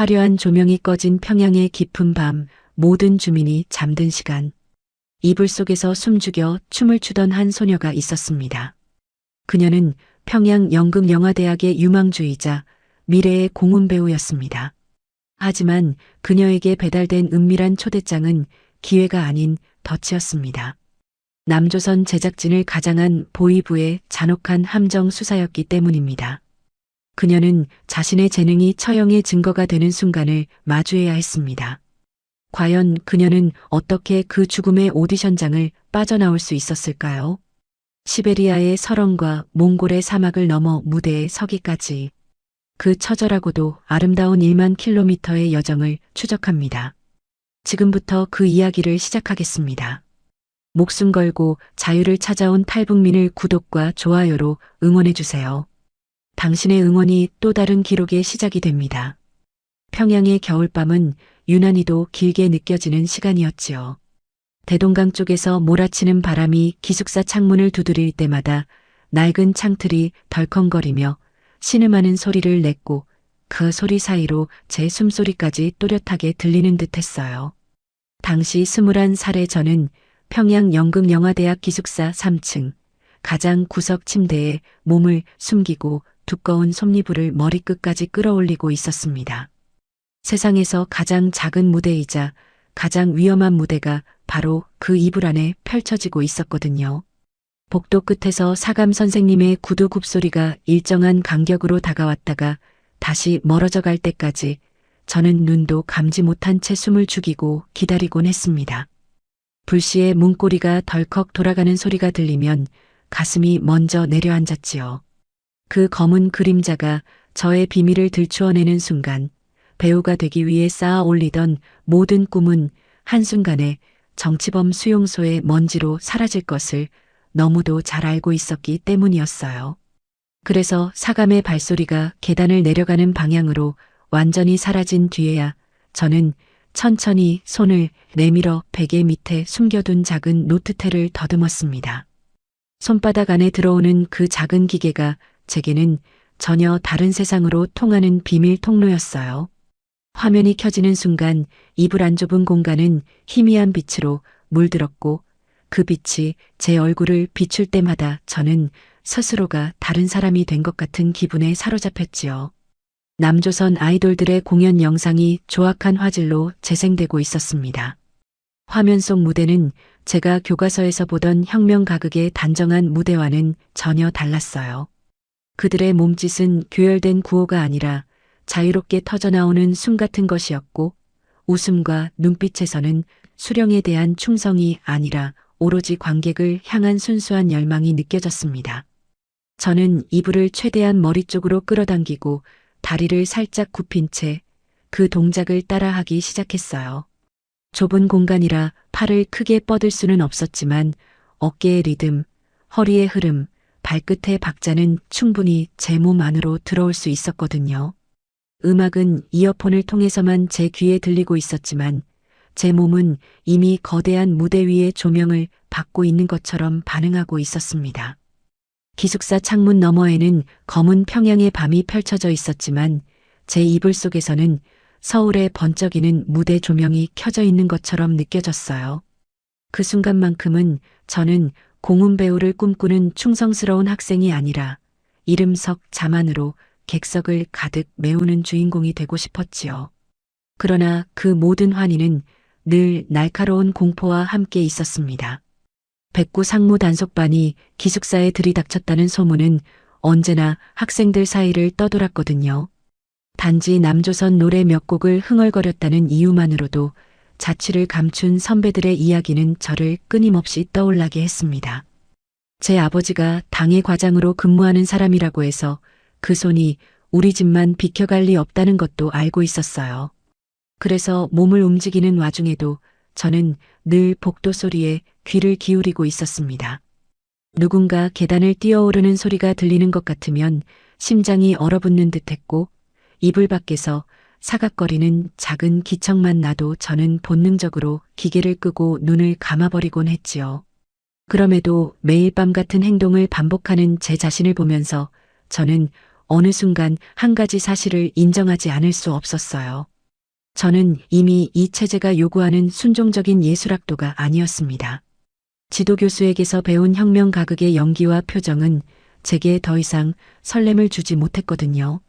화려한 조명이 꺼진 평양의 깊은 밤, 모든 주민이 잠든 시간. 이불 속에서 숨죽여 춤을 추던 한 소녀가 있었습니다. 그녀는 평양 연극영화대학의 유망주이자 미래의 공훈 배우였습니다. 하지만 그녀에게 배달된 은밀한 초대장은 기회가 아닌 덫이었습니다. 남조선 제작진을 가장한 보위부의 잔혹한 함정 수사였기 때문입니다. 그녀는 자신의 재능이 처형의 증거가 되는 순간을 마주해야 했습니다. 과연 그녀는 어떻게 그 죽음의 오디션장을 빠져나올 수 있었을까요? 시베리아의 설원과 몽골의 사막을 넘어 무대에 서기까지 그 처절하고도 아름다운 1만 킬로미터의 여정을 추적합니다. 지금부터 그 이야기를 시작하겠습니다. 목숨 걸고 자유를 찾아온 탈북민을 구독과 좋아요로 응원해주세요. 당신의 응원이 또 다른 기록의 시작이 됩니다. 평양의 겨울밤은 유난히도 길게 느껴지는 시간이었지요. 대동강 쪽에서 몰아치는 바람이 기숙사 창문을 두드릴 때마다 낡은 창틀이 덜컹거리며 신음하는 소리를 냈고 그 소리 사이로 제 숨소리까지 또렷하게 들리는 듯했어요. 당시 21살의 저는 평양 연극영화대학 기숙사 3층 가장 구석 침대에 몸을 숨기고 두꺼운 솜니불을 머리끝까지 끌어올리고 있었습니다. 세상에서 가장 작은 무대이자 가장 위험한 무대가 바로 그 이불 안에 펼쳐지고 있었거든요. 복도 끝에서 사감 선생님의 구두 굽소리가 일정한 간격으로 다가왔다가 다시 멀어져 갈 때까지 저는 눈도 감지 못한 채 숨을 죽이고 기다리곤 했습니다. 불시에 문고리가 덜컥 돌아가는 소리가 들리면 가슴이 먼저 내려앉았지요. 그 검은 그림자가 저의 비밀을 들추어내는 순간 배우가 되기 위해 쌓아 올리던 모든 꿈은 한순간에 정치범 수용소의 먼지로 사라질 것을 너무도 잘 알고 있었기 때문이었어요. 그래서 사감의 발소리가 계단을 내려가는 방향으로 완전히 사라진 뒤에야 저는 천천히 손을 내밀어 베개 밑에 숨겨둔 작은 노트테를 더듬었습니다. 손바닥 안에 들어오는 그 작은 기계가 제게는 전혀 다른 세상으로 통하는 비밀 통로였어요. 화면이 켜지는 순간 이불 안 좁은 공간은 희미한 빛으로 물들었고 그 빛이 제 얼굴을 비출 때마다 저는 스스로가 다른 사람이 된 것 같은 기분에 사로잡혔지요. 남조선 아이돌들의 공연 영상이 조악한 화질로 재생되고 있었습니다. 화면 속 무대는 제가 교과서에서 보던 혁명 가극의 단정한 무대와는 전혀 달랐어요. 그들의 몸짓은 교열된 구호가 아니라 자유롭게 터져나오는 숨 같은 것이었고 웃음과 눈빛에서는 수령에 대한 충성이 아니라 오로지 관객을 향한 순수한 열망이 느껴졌습니다. 저는 이불을 최대한 머리 쪽으로 끌어당기고 다리를 살짝 굽힌 채 그 동작을 따라하기 시작했어요. 좁은 공간이라 팔을 크게 뻗을 수는 없었지만 어깨의 리듬, 허리의 흐름, 발끝의 박자는 충분히 제 몸 안으로 들어올 수 있었거든요. 음악은 이어폰을 통해서만 제 귀에 들리고 있었지만 제 몸은 이미 거대한 무대 위의 조명을 받고 있는 것처럼 반응하고 있었습니다. 기숙사 창문 너머에는 검은 평양의 밤이 펼쳐져 있었지만 제 이불 속에서는 서울의 번쩍이는 무대 조명이 켜져 있는 것처럼 느껴졌어요. 그 순간만큼은 저는 공훈 배우를 꿈꾸는 충성스러운 학생이 아니라 이름석 자만으로 객석을 가득 메우는 주인공이 되고 싶었지요. 그러나 그 모든 환희는 늘 날카로운 공포와 함께 있었습니다. 백구 상무 단속반이 기숙사에 들이닥쳤다는 소문은 언제나 학생들 사이를 떠돌았거든요. 단지 남조선 노래 몇 곡을 흥얼거렸다는 이유만으로도 자취를 감춘 선배들의 이야기는 저를 끊임없이 떠올라게 했습니다. 제 아버지가 당의 과장으로 근무하는 사람이라고 해서 그 손이 우리 집만 비켜갈 리 없다는 것도 알고 있었어요. 그래서 몸을 움직이는 와중에도 저는 늘 복도 소리에 귀를 기울이고 있었습니다. 누군가 계단을 뛰어오르는 소리가 들리는 것 같으면 심장이 얼어붙는 듯했고 이불 밖에서 사각거리는 작은 기척만 나도 저는 본능적으로 기계를 끄고 눈을 감아버리곤 했지요. 그럼에도 매일 밤 같은 행동을 반복하는 제 자신을 보면서 저는 어느 순간 한 가지 사실을 인정하지 않을 수 없었어요. 저는 이미 이 체제가 요구하는 순종적인 예술학도가 아니었습니다. 지도교수에게서 배운 혁명 가극의 연기와 표정은 제게 더 이상 설렘을 주지 못했거든요.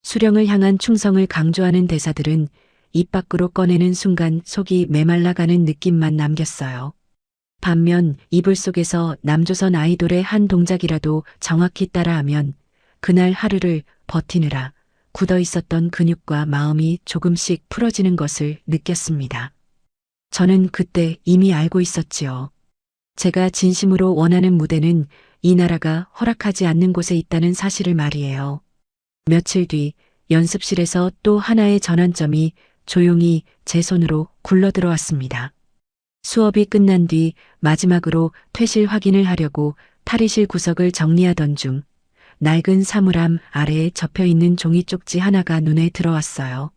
수령을 향한 충성을 강조하는 대사들은 입 밖으로 꺼내는 순간 속이 메말라가는 느낌만 남겼어요. 반면 이불 속에서 남조선 아이돌의 한 동작이라도 정확히 따라하면 그날 하루를 버티느라 굳어 있었던 근육과 마음이 조금씩 풀어지는 것을 느꼈습니다. 저는 그때 이미 알고 있었지요. 제가 진심으로 원하는 무대는 이 나라가 허락하지 않는 곳에 있다는 사실을 말이에요. 며칠 뒤 연습실에서 또 하나의 전환점이 조용히 제 손으로 굴러들어왔습니다. 수업이 끝난 뒤 마지막으로 퇴실 확인을 하려고 탈의실 구석을 정리하던 중 낡은 사물함 아래에 접혀있는 종이 쪽지 하나가 눈에 들어왔어요.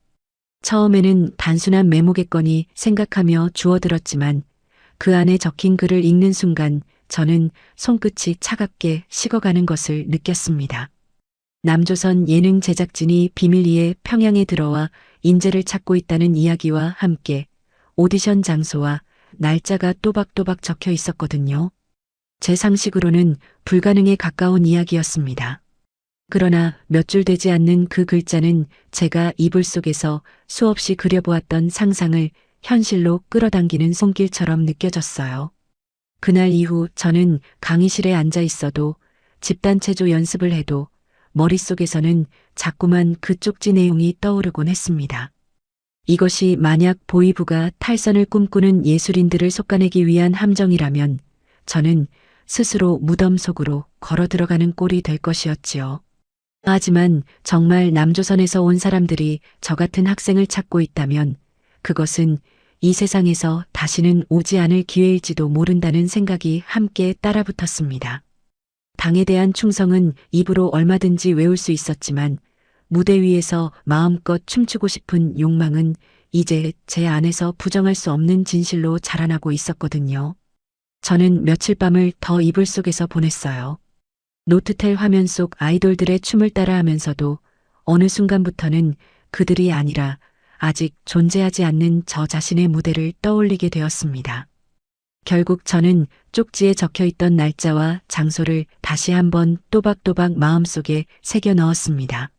처음에는 단순한 메모겠거니 생각하며 주워들었지만 그 안에 적힌 글을 읽는 순간 저는 손끝이 차갑게 식어가는 것을 느꼈습니다. 남조선 예능 제작진이 비밀리에 평양에 들어와 인재를 찾고 있다는 이야기와 함께 오디션 장소와 날짜가 또박또박 적혀 있었거든요. 제 상식으로는 불가능에 가까운 이야기였습니다. 그러나 몇 줄 되지 않는 그 글자는 제가 이불 속에서 수없이 그려보았던 상상을 현실로 끌어당기는 손길처럼 느껴졌어요. 그날 이후 저는 강의실에 앉아 있어도 집단체조 연습을 해도 머릿속에서는 자꾸만 그 쪽지 내용이 떠오르곤 했습니다. 이것이 만약 보이부가 탈선을 꿈꾸는 예술인들을 솎아내기 위한 함정이라면 저는 스스로 무덤 속으로 걸어 들어가는 꼴이 될 것이었지요. 하지만 정말 남조선에서 온 사람들이 저 같은 학생을 찾고 있다면 그것은 이 세상에서 다시는 오지 않을 기회일지도 모른다는 생각이 함께 따라붙었습니다. 당에 대한 충성은 입으로 얼마든지 외울 수 있었지만 무대 위에서 마음껏 춤추고 싶은 욕망은 이제 제 안에서 부정할 수 없는 진실로 자라나고 있었거든요. 저는 며칠 밤을 더 이불 속에서 보냈어요. 노트텔 화면 속 아이돌들의 춤을 따라하면서도 어느 순간부터는 그들이 아니라 아직 존재하지 않는 저 자신의 무대를 떠올리게 되었습니다. 결국 저는 쪽지에 적혀있던 날짜와 장소를 다시 한번 또박또박 마음속에 새겨 넣었습니다.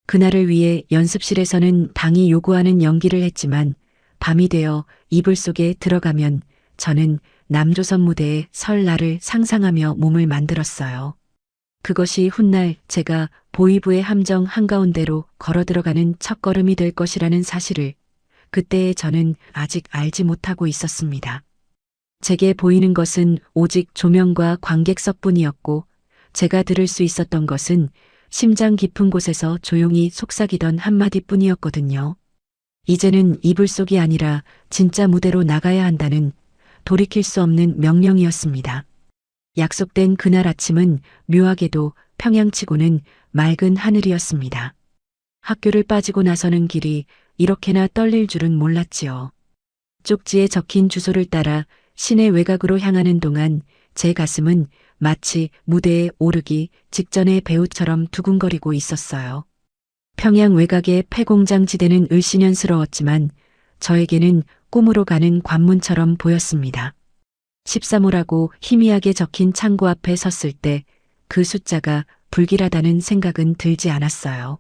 그날을 위해 연습실에서는 당이 요구하는 연기를 했지만 밤이 되어 이불 속에 들어가면 저는 남조선 무대에 설 날을 상상하며 몸을 만들었어요. 그것이 훗날 제가 보이부의 함정 한가운데로 걸어 들어가는 첫걸음이 될 것이라는 사실을 그때의 저는 아직 알지 못하고 있었습니다. 제게 보이는 것은 오직 조명과 관객석뿐이었고 제가 들을 수 있었던 것은 심장 깊은 곳에서 조용히 속삭이던 한마디뿐이었거든요. 이제는 이불 속이 아니라 진짜 무대로 나가야 한다는 돌이킬 수 없는 명령이었습니다. 약속된 그날 아침은 묘하게도 평양치고는 맑은 하늘이었습니다. 학교를 빠지고 나서는 길이 이렇게나 떨릴 줄은 몰랐지요. 쪽지에 적힌 주소를 따라 시내 외곽으로 향하는 동안 제 가슴은 마치 무대에 오르기 직전의 배우처럼 두근거리고 있었어요. 평양 외곽의 폐공장 지대는 을씨년스러웠지만 저에게는 꿈으로 가는 관문처럼 보였습니다. 13호라고 희미하게 적힌 창고 앞에 섰을 때 그 숫자가 불길하다는 생각은 들지 않았어요.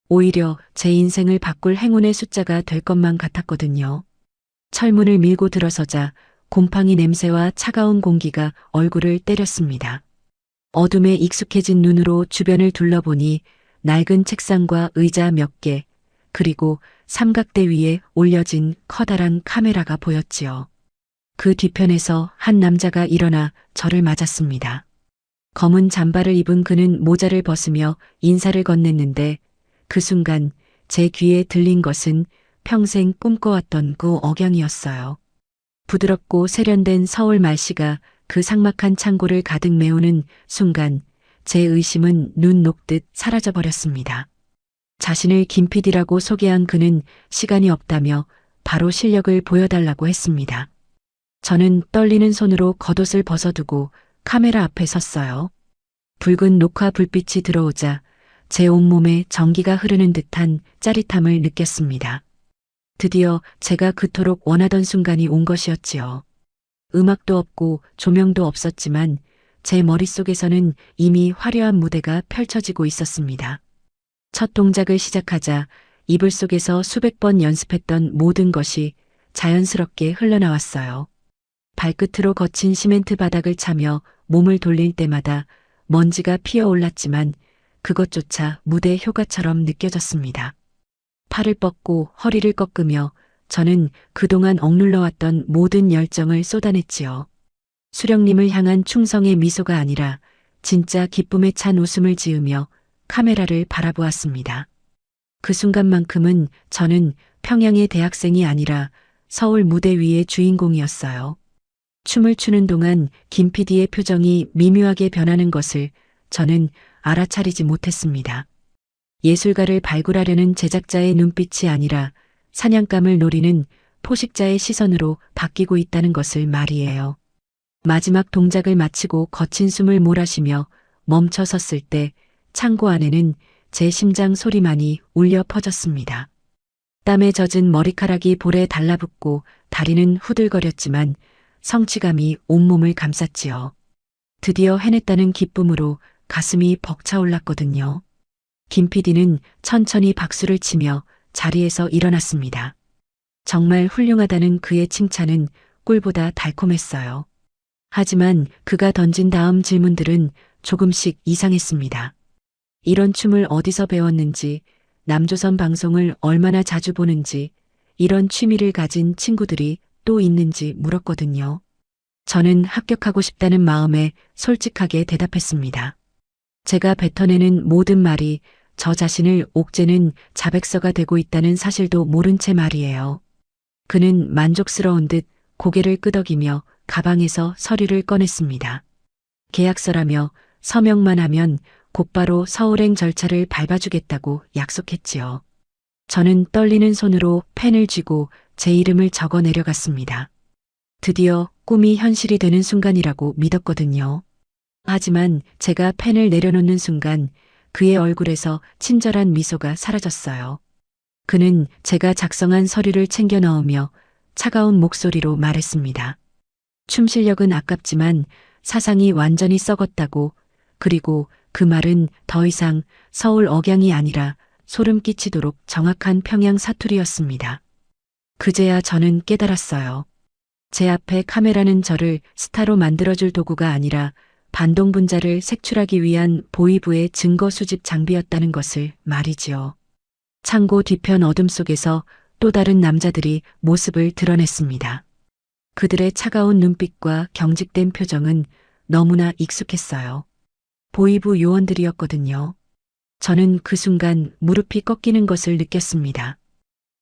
오히려 제 인생을 바꿀 행운의 숫자가 될 것만 같았거든요. 철문을 밀고 들어서자 곰팡이 냄새와 차가운 공기가 얼굴을 때렸습니다. 어둠에 익숙해진 눈으로 주변을 둘러보니 낡은 책상과 의자 몇 개, 그리고 삼각대 위에 올려진 커다란 카메라가 보였지요. 그 뒤편에서 한 남자가 일어나 저를 맞았습니다. 검은 잠바를 입은 그는 모자를 벗으며 인사를 건넸는데 그 순간 제 귀에 들린 것은 평생 꿈꿔왔던 그 억양이었어요. 부드럽고 세련된 서울 말씨가 그 삭막한 창고를 가득 메우는 순간 제 의심은 눈 녹듯 사라져버렸습니다. 자신을 김 PD라고 소개한 그는 시간이 없다며 바로 실력을 보여달라고 했습니다. 저는 떨리는 손으로 겉옷을 벗어두고 카메라 앞에 섰어요. 붉은 녹화 불빛이 들어오자 제 온몸에 전기가 흐르는 듯한 짜릿함을 느꼈습니다. 드디어 제가 그토록 원하던 순간이 온 것이었지요. 음악도 없고 조명도 없었지만 제 머릿속에서는 이미 화려한 무대가 펼쳐지고 있었습니다. 첫 동작을 시작하자 이불 속에서 수백 번 연습했던 모든 것이 자연스럽게 흘러나왔어요. 발끝으로 거친 시멘트 바닥을 차며 몸을 돌릴 때마다 먼지가 피어올랐지만 그것조차 무대 효과처럼 느껴졌습니다. 팔을 뻗고 허리를 꺾으며 저는 그동안 억눌러왔던 모든 열정을 쏟아냈지요. 수령님을 향한 충성의 미소가 아니라 진짜 기쁨에 찬 웃음을 지으며 카메라를 바라보았습니다. 그 순간만큼은 저는 평양의 대학생이 아니라 서울 무대 위의 주인공이었어요. 춤을 추는 동안 김 PD의 표정이 미묘하게 변하는 것을 저는 알아차리지 못했습니다. 예술가를 발굴하려는 제작자의 눈빛이 아니라 사냥감을 노리는 포식자의 시선으로 바뀌고 있다는 것을 말이에요. 마지막 동작을 마치고 거친 숨을 몰아쉬며 멈춰 섰을 때 창고 안에는 제 심장 소리만이 울려 퍼졌습니다. 땀에 젖은 머리카락이 볼에 달라붙고 다리는 후들거렸지만 성취감이 온몸을 감쌌지요. 드디어 해냈다는 기쁨으로 가슴이 벅차올랐거든요. 김 PD는 천천히 박수를 치며 자리에서 일어났습니다. 정말 훌륭하다는 그의 칭찬은 꿀보다 달콤했어요. 하지만 그가 던진 다음 질문들은 조금씩 이상했습니다. 이런 춤을 어디서 배웠는지, 남조선 방송을 얼마나 자주 보는지, 이런 취미를 가진 친구들이 또 있는지 물었거든요. 저는 합격하고 싶다는 마음에 솔직하게 대답했습니다. 제가 뱉어내는 모든 말이 저 자신을 옥죄는 자백서가 되고 있다는 사실도 모른 채 말이에요. 그는 만족스러운 듯 고개를 끄덕이며 가방에서 서류를 꺼냈습니다. 계약서라며 서명만 하면 곧바로 서울행 절차를 밟아주겠다고 약속했지요. 저는 떨리는 손으로 펜을 쥐고 제 이름을 적어 내려갔습니다. 드디어 꿈이 현실이 되는 순간이라고 믿었거든요. 하지만 제가 펜을 내려놓는 순간 그의 얼굴에서 친절한 미소가 사라졌어요. 그는 제가 작성한 서류를 챙겨 넣으며 차가운 목소리로 말했습니다. 춤 실력은 아깝지만 사상이 완전히 썩었다고, 그리고 그 말은 더 이상 서울 억양이 아니라 소름 끼치도록 정확한 평양 사투리였습니다. 그제야 저는 깨달았어요. 제 앞에 카메라는 저를 스타로 만들어줄 도구가 아니라 반동분자를 색출하기 위한 보이부의 증거 수집 장비였다는 것을 말이지요. 창고 뒤편 어둠 속에서 또 다른 남자들이 모습을 드러냈습니다. 그들의 차가운 눈빛과 경직된 표정은 너무나 익숙했어요. 보이부 요원들이었거든요. 저는 그 순간 무릎이 꺾이는 것을 느꼈습니다.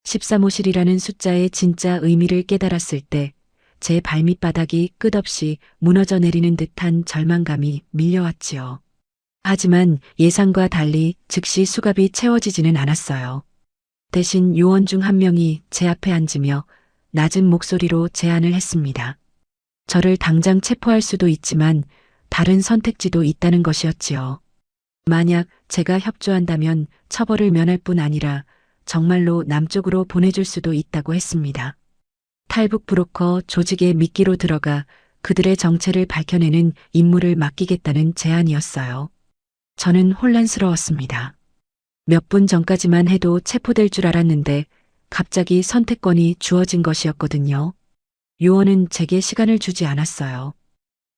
13호실이라는 숫자의 진짜 의미를 깨달았을 때 제 발밑바닥이 끝없이 무너져 내리는 듯한 절망감이 밀려왔지요. 하지만 예상과 달리 즉시 수갑이 채워지지는 않았어요. 대신 요원 중 한 명이 제 앞에 앉으며 낮은 목소리로 제안을 했습니다. 저를 당장 체포할 수도 있지만 다른 선택지도 있다는 것이었지요. 만약 제가 협조한다면 처벌을 면할 뿐 아니라 정말로 남쪽으로 보내줄 수도 있다고 했습니다. 탈북 브로커 조직의 미끼로 들어가 그들의 정체를 밝혀내는 임무를 맡기겠다는 제안이었어요. 저는 혼란스러웠습니다. 몇 분 전까지만 해도 체포될 줄 알았는데 갑자기 선택권이 주어진 것이었거든요. 요원은 제게 시간을 주지 않았어요.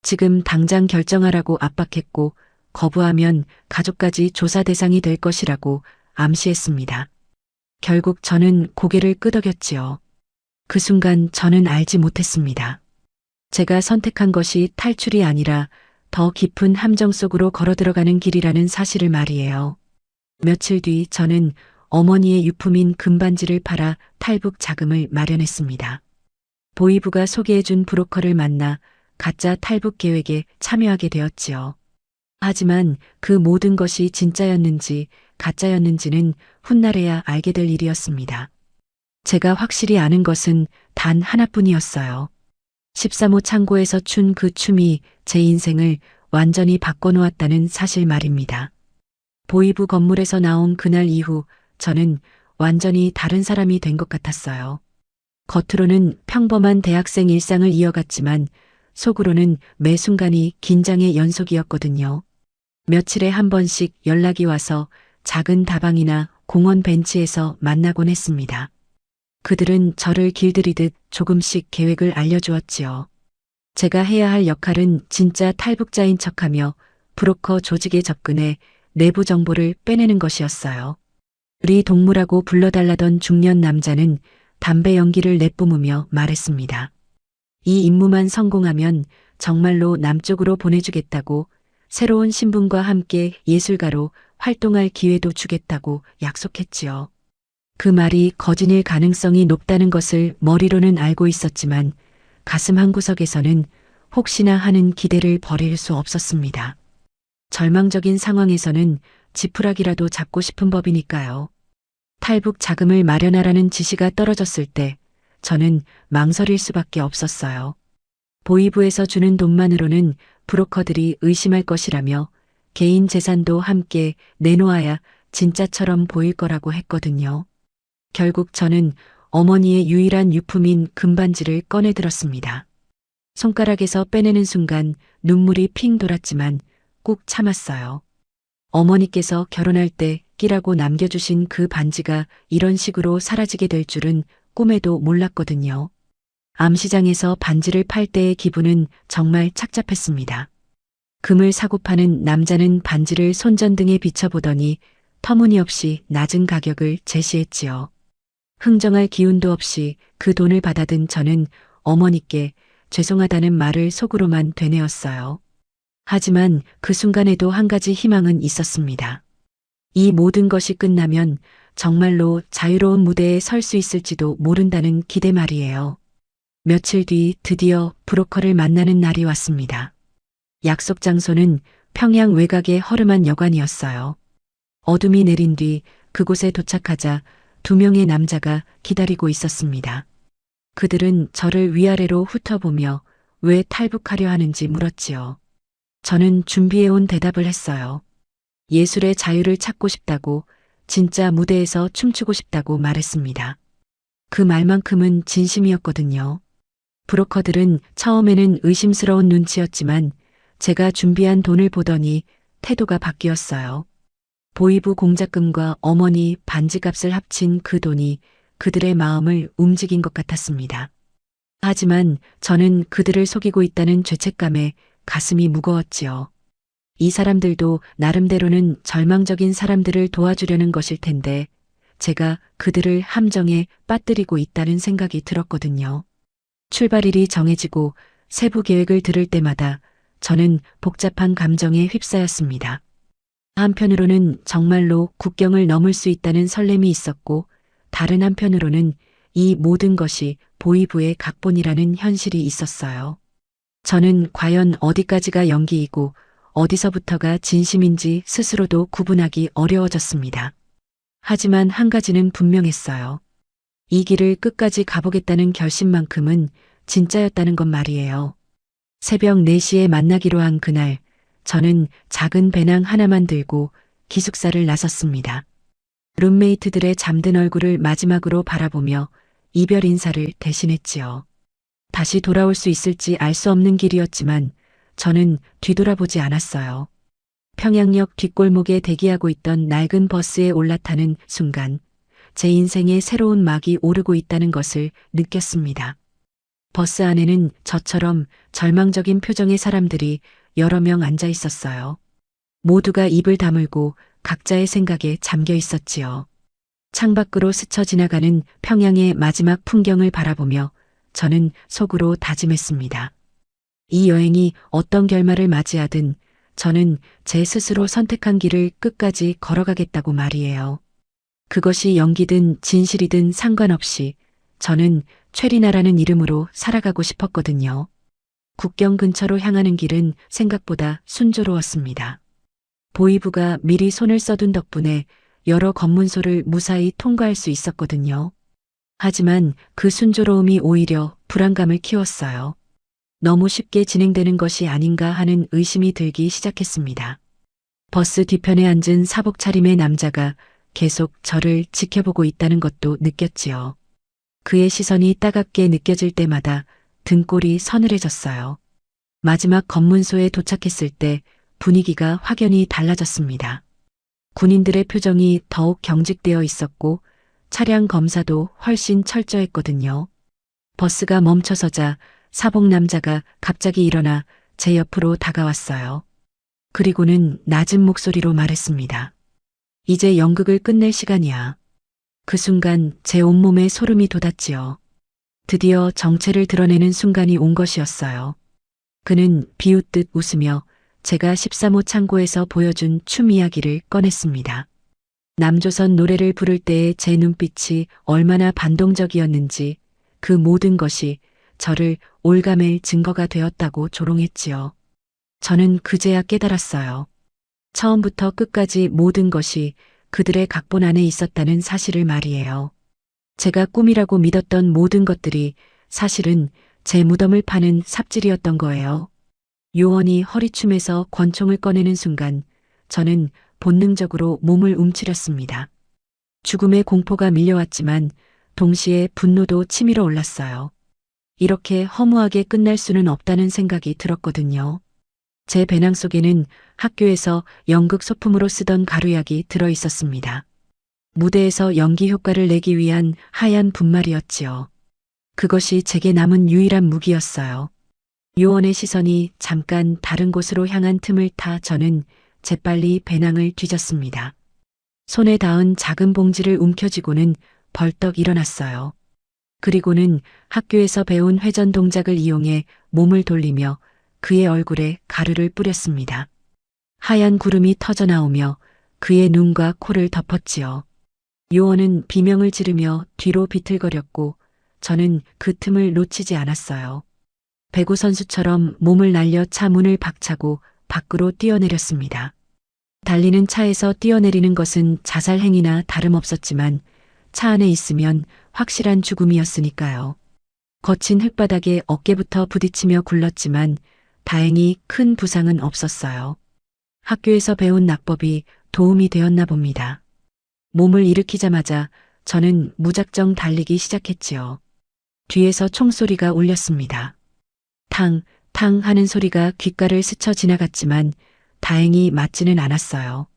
지금 당장 결정하라고 압박했고 거부하면 가족까지 조사 대상이 될 것이라고 암시했습니다. 결국 저는 고개를 끄덕였지요. 그 순간 저는 알지 못했습니다. 제가 선택한 것이 탈출이 아니라 더 깊은 함정 속으로 걸어 들어가는 길이라는 사실을 말이에요. 며칠 뒤 저는 어머니의 유품인 금반지를 팔아 탈북 자금을 마련했습니다. 보이부가 소개해준 브로커를 만나 가짜 탈북 계획에 참여하게 되었지요. 하지만 그 모든 것이 진짜였는지 가짜였는지는 훗날에야 알게 될 일이었습니다. 제가 확실히 아는 것은 단 하나뿐이었어요. 13호 창고에서 춘 그 춤이 제 인생을 완전히 바꿔놓았다는 사실 말입니다. 보이부 건물에서 나온 그날 이후 저는 완전히 다른 사람이 된 것 같았어요. 겉으로는 평범한 대학생 일상을 이어갔지만 속으로는 매 순간이 긴장의 연속이었거든요. 며칠에 한 번씩 연락이 와서 작은 다방이나 공원 벤치에서 만나곤 했습니다. 그들은 저를 길들이듯 조금씩 계획을 알려주었지요. 제가 해야 할 역할은 진짜 탈북자인 척하며 브로커 조직에 접근해 내부 정보를 빼내는 것이었어요. 우리 동무라고 불러달라던 중년 남자는 담배 연기를 내뿜으며 말했습니다. 이 임무만 성공하면 정말로 남쪽으로 보내주겠다고, 새로운 신분과 함께 예술가로 활동할 기회도 주겠다고 약속했지요. 그 말이 거짓일 가능성이 높다는 것을 머리로는 알고 있었지만 가슴 한구석에서는 혹시나 하는 기대를 버릴 수 없었습니다. 절망적인 상황에서는 지푸라기라도 잡고 싶은 법이니까요. 탈북 자금을 마련하라는 지시가 떨어졌을 때 저는 망설일 수밖에 없었어요. 보이부에서 주는 돈만으로는 브로커들이 의심할 것이라며 개인 재산도 함께 내놓아야 진짜처럼 보일 거라고 했거든요. 결국 저는 어머니의 유일한 유품인 금반지를 꺼내 들었습니다. 손가락에서 빼내는 순간 눈물이 핑 돌았지만 꾹 참았어요. 어머니께서 결혼할 때 끼라고 남겨주신 그 반지가 이런 식으로 사라지게 될 줄은 꿈에도 몰랐거든요. 암시장에서 반지를 팔 때의 기분은 정말 착잡했습니다. 금을 사고 파는 남자는 반지를 손전등에 비춰보더니 터무니없이 낮은 가격을 제시했지요. 흥정할 기운도 없이 그 돈을 받아든 저는 어머니께 죄송하다는 말을 속으로만 되뇌었어요. 하지만 그 순간에도 한 가지 희망은 있었습니다. 이 모든 것이 끝나면 정말로 자유로운 무대에 설 수 있을지도 모른다는 기대 말이에요. 며칠 뒤 드디어 브로커를 만나는 날이 왔습니다. 약속 장소는 평양 외곽의 허름한 여관이었어요. 어둠이 내린 뒤 그곳에 도착하자 2명의 남자가 기다리고 있었습니다. 그들은 저를 위아래로 훑어보며 왜 탈북하려 하는지 물었지요. 저는 준비해온 대답을 했어요. 예술의 자유를 찾고 싶다고, 진짜 무대에서 춤추고 싶다고 말했습니다. 그 말만큼은 진심이었거든요. 브로커들은 처음에는 의심스러운 눈치였지만 제가 준비한 돈을 보더니 태도가 바뀌었어요. 보이부 공작금과 어머니 반지값을 합친 그 돈이 그들의 마음을 움직인 것 같았습니다. 하지만 저는 그들을 속이고 있다는 죄책감에 가슴이 무거웠지요. 이 사람들도 나름대로는 절망적인 사람들을 도와주려는 것일 텐데 제가 그들을 함정에 빠뜨리고 있다는 생각이 들었거든요. 출발일이 정해지고 세부 계획을 들을 때마다 저는 복잡한 감정에 휩싸였습니다. 한편으로는 정말로 국경을 넘을 수 있다는 설렘이 있었고 다른 한편으로는 이 모든 것이 보이부의 각본이라는 현실이 있었어요. 저는 과연 어디까지가 연기이고 어디서부터가 진심인지 스스로도 구분하기 어려워졌습니다. 하지만 한 가지는 분명했어요. 이 길을 끝까지 가보겠다는 결심만큼은 진짜였다는 것 말이에요. 새벽 4시에 만나기로 한 그날, 저는 작은 배낭 하나만 들고 기숙사를 나섰습니다. 룸메이트들의 잠든 얼굴을 마지막으로 바라보며 이별 인사를 대신했지요. 다시 돌아올 수 있을지 알 수 없는 길이었지만 저는 뒤돌아보지 않았어요. 평양역 뒷골목에 대기하고 있던 낡은 버스에 올라타는 순간 제 인생에 새로운 막이 오르고 있다는 것을 느꼈습니다. 버스 안에는 저처럼 절망적인 표정의 사람들이 여러 명 앉아 있었어요. 모두가 입을 다물고 각자의 생각에 잠겨 있었지요. 창밖으로 스쳐 지나가는 평양의 마지막 풍경을 바라보며 저는 속으로 다짐했습니다. 이 여행이 어떤 결말을 맞이하든 저는 제 스스로 선택한 길을 끝까지 걸어가겠다고 말이에요. 그것이 연기든 진실이든 상관없이 저는 최리나라는 이름으로 살아가고 싶었거든요. 국경 근처로 향하는 길은 생각보다 순조로웠습니다. 보이부가 미리 손을 써둔 덕분에 여러 검문소를 무사히 통과할 수 있었거든요. 하지만 그 순조로움이 오히려 불안감을 키웠어요. 너무 쉽게 진행되는 것이 아닌가 하는 의심이 들기 시작했습니다. 버스 뒤편에 앉은 사복 차림의 남자가 계속 저를 지켜보고 있다는 것도 느꼈지요. 그의 시선이 따갑게 느껴질 때마다 등골이 서늘해졌어요. 마지막 검문소에 도착했을 때 분위기가 확연히 달라졌습니다. 군인들의 표정이 더욱 경직되어 있었고 차량 검사도 훨씬 철저했거든요. 버스가 멈춰서자 사복 남자가 갑자기 일어나 제 옆으로 다가왔어요. 그리고는 낮은 목소리로 말했습니다. 이제 연극을 끝낼 시간이야. 그 순간 제 온몸에 소름이 돋았지요. 드디어 정체를 드러내는 순간이 온 것이었어요. 그는 비웃듯 웃으며 제가 13호 창고에서 보여준 춤 이야기를 꺼냈습니다. 남조선 노래를 부를 때의 제 눈빛이 얼마나 반동적이었는지 그 모든 것이 저를 올가맬 증거가 되었다고 조롱했지요. 저는 그제야 깨달았어요. 처음부터 끝까지 모든 것이 그들의 각본 안에 있었다는 사실을 말이에요. 제가 꿈이라고 믿었던 모든 것들이 사실은 제 무덤을 파는 삽질이었던 거예요. 요원이 허리춤에서 권총을 꺼내는 순간 저는 본능적으로 몸을 움츠렸습니다. 죽음의 공포가 밀려왔지만 동시에 분노도 치밀어 올랐어요. 이렇게 허무하게 끝날 수는 없다는 생각이 들었거든요. 제 배낭 속에는 학교에서 연극 소품으로 쓰던 가루약이 들어 있었습니다. 무대에서 연기 효과를 내기 위한 하얀 분말이었지요. 그것이 제게 남은 유일한 무기였어요. 요원의 시선이 잠깐 다른 곳으로 향한 틈을 타 저는 재빨리 배낭을 뒤졌습니다. 손에 닿은 작은 봉지를 움켜쥐고는 벌떡 일어났어요. 그리고는 학교에서 배운 회전 동작을 이용해 몸을 돌리며 그의 얼굴에 가루를 뿌렸습니다. 하얀 구름이 터져 나오며 그의 눈과 코를 덮었지요. 요원은 비명을 지르며 뒤로 비틀거렸고 저는 그 틈을 놓치지 않았어요. 배구 선수처럼 몸을 날려 차 문을 박차고 밖으로 뛰어내렸습니다. 달리는 차에서 뛰어내리는 것은 자살 행위나 다름없었지만 차 안에 있으면 확실한 죽음이었으니까요. 거친 흙바닥에 어깨부터 부딪히며 굴렀지만 다행히 큰 부상은 없었어요. 학교에서 배운 낙법이 도움이 되었나 봅니다. 몸을 일으키자마자 저는 무작정 달리기 시작했지요. 뒤에서 총소리가 울렸습니다. 탕, 탕 하는 소리가 귓가를 스쳐 지나갔지만 다행히 맞지는 않았어요.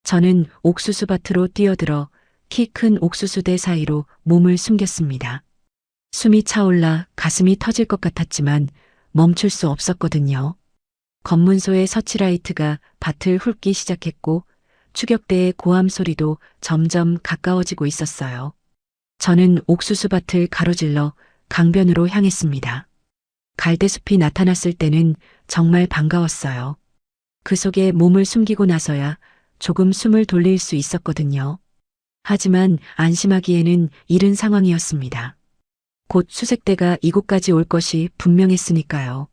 저는 옥수수밭으로 뛰어들어 키 큰 옥수수대 사이로 몸을 숨겼습니다. 숨이 차올라 가슴이 터질 것 같았지만 멈출 수 없었거든요. 검문소의 서치라이트가 밭을 훑기 시작했고 추격대의 고함 소리도 점점 가까워지고 있었어요. 저는 옥수수밭을 가로질러 강변으로 향했습니다. 갈대숲이 나타났을 때는 정말 반가웠어요. 그 속에 몸을 숨기고 나서야 조금 숨을 돌릴 수 있었거든요. 하지만 안심하기에는 이른 상황이었습니다. 곧 수색대가 이곳까지 올 것이 분명했으니까요.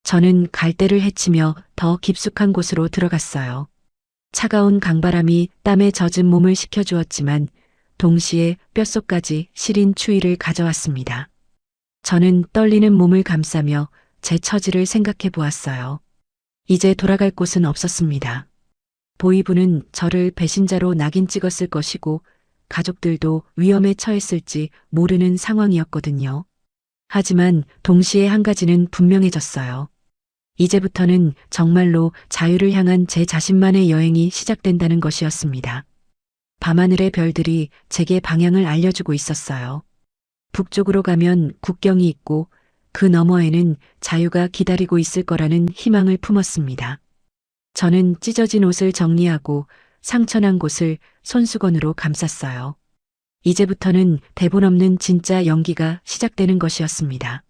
저는 갈대를 헤치며 더 깊숙한 곳으로 들어갔어요. 차가운 강바람이 땀에 젖은 몸을 식혀주었지만 동시에 뼛속까지 시린 추위를 가져왔습니다. 저는 떨리는 몸을 감싸며 제 처지를 생각해 보았어요. 이제 돌아갈 곳은 없었습니다. 보이부는 저를 배신자로 낙인 찍었을 것이고 가족들도 위험에 처했을지 모르는 상황이었거든요. 하지만 동시에 한 가지는 분명해졌어요. 이제부터는 정말로 자유를 향한 제 자신만의 여행이 시작된다는 것이었습니다. 밤하늘의 별들이 제게 방향을 알려주고 있었어요. 북쪽으로 가면 국경이 있고 그 너머에는 자유가 기다리고 있을 거라는 희망을 품었습니다. 저는 찢어진 옷을 정리하고 상처난 곳을 손수건으로 감쌌어요. 이제부터는 대본 없는 진짜 연기가 시작되는 것이었습니다.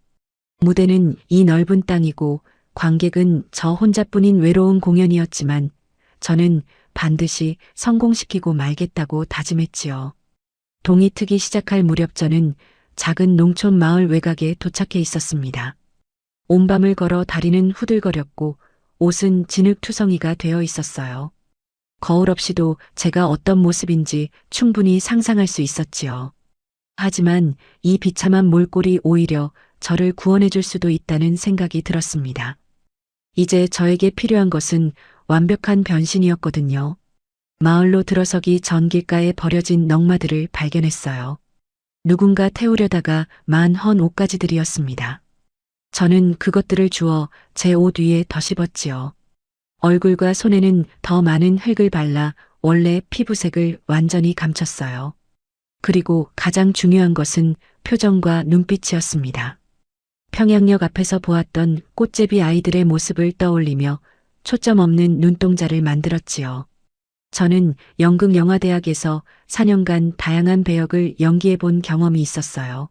무대는 이 넓은 땅이고 관객은 저 혼자뿐인 외로운 공연이었지만 저는 반드시 성공시키고 말겠다고 다짐했지요. 동이 트기 시작할 무렵 저는 작은 농촌 마을 외곽에 도착해 있었습니다. 온밤을 걸어 다리는 후들거렸고 옷은 진흙투성이가 되어 있었어요. 거울 없이도 제가 어떤 모습인지 충분히 상상할 수 있었지요. 하지만 이 비참한 몰골이 오히려 저를 구원해 줄 수도 있다는 생각이 들었습니다. 이제 저에게 필요한 것은 완벽한 변신이었거든요. 마을로 들어서기 전 길가에 버려진 넝마들을 발견했어요. 누군가 태우려다가 만헌 옷가지들이었습니다. 저는 그것들을 주워 제 옷 위에 덧입었지요. 얼굴과 손에는 더 많은 흙을 발라 원래 피부색을 완전히 감췄어요. 그리고 가장 중요한 것은 표정과 눈빛이었습니다. 평양역 앞에서 보았던 꽃제비 아이들의 모습을 떠올리며 초점 없는 눈동자를 만들었지요. 저는 연극영화대학에서 4년간 다양한 배역을 연기해 본 경험이 있었어요.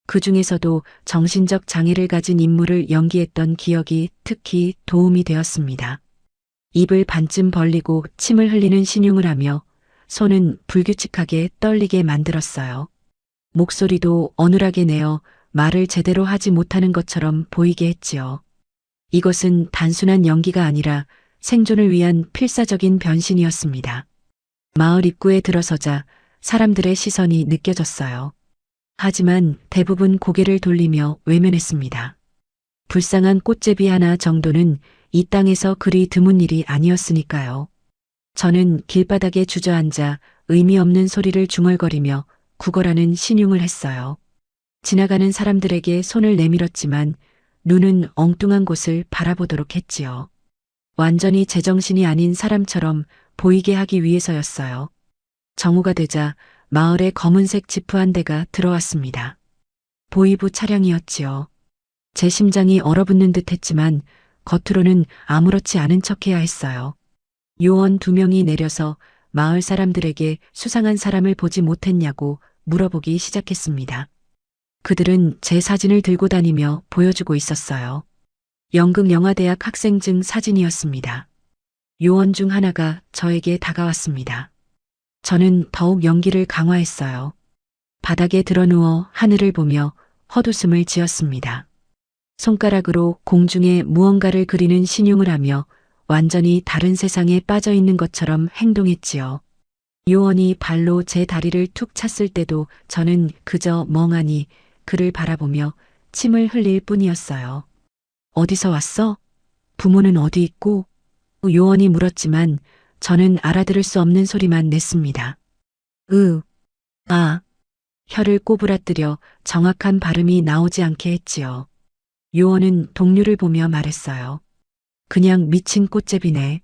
그 중에서도 정신적 장애를 가진 인물을 연기했던 기억이 특히 도움이 되었습니다. 입을 반쯤 벌리고 침을 흘리는 신용을 하며 손은 불규칙하게 떨리게 만들었어요. 목소리도 어눌하게 내어 말을 제대로 하지 못하는 것처럼 보이게 했지요. 이것은 단순한 연기가 아니라 생존을 위한 필사적인 변신이었습니다. 마을 입구에 들어서자 사람들의 시선이 느껴졌어요. 하지만 대부분 고개를 돌리며 외면했습니다. 불쌍한 꽃제비 하나 정도는 이 땅에서 그리 드문 일이 아니었으니까요. 저는 길바닥에 주저앉아 의미 없는 소리를 중얼거리며 구걸하는 신용을 했어요. 지나가는 사람들에게 손을 내밀었지만 눈은 엉뚱한 곳을 바라보도록 했지요. 완전히 제정신이 아닌 사람처럼 보이게 하기 위해서였어요. 정오가 되자 마을에 검은색 지프 한 대가 들어왔습니다. 보이부 차량이었지요. 제 심장이 얼어붙는 듯 했지만 겉으로는 아무렇지 않은 척해야 했어요. 요원 2명이 내려서 마을 사람들에게 수상한 사람을 보지 못했냐고 물어보기 시작했습니다. 그들은 제 사진을 들고 다니며 보여주고 있었어요. 연극영화대학 학생증 사진이었습니다. 요원 중 하나가 저에게 다가왔습니다. 저는 더욱 연기를 강화했어요. 바닥에 드러누워 하늘을 보며 헛웃음을 지었습니다. 손가락으로 공중에 무언가를 그리는 신용을 하며 완전히 다른 세상에 빠져 있는 것처럼 행동했지요. 요원이 발로 제 다리를 툭 찼을 때도 저는 그저 멍하니 그를 바라보며 침을 흘릴 뿐이었어요. 어디서 왔어? 부모는 어디 있고? 요원이 물었지만 저는 알아들을 수 없는 소리만 냈습니다. 혀를 꼬부라뜨려 정확한 발음이 나오지 않게 했지요. 요원은 동료를 보며 말했어요. 그냥 미친 꽃제비네.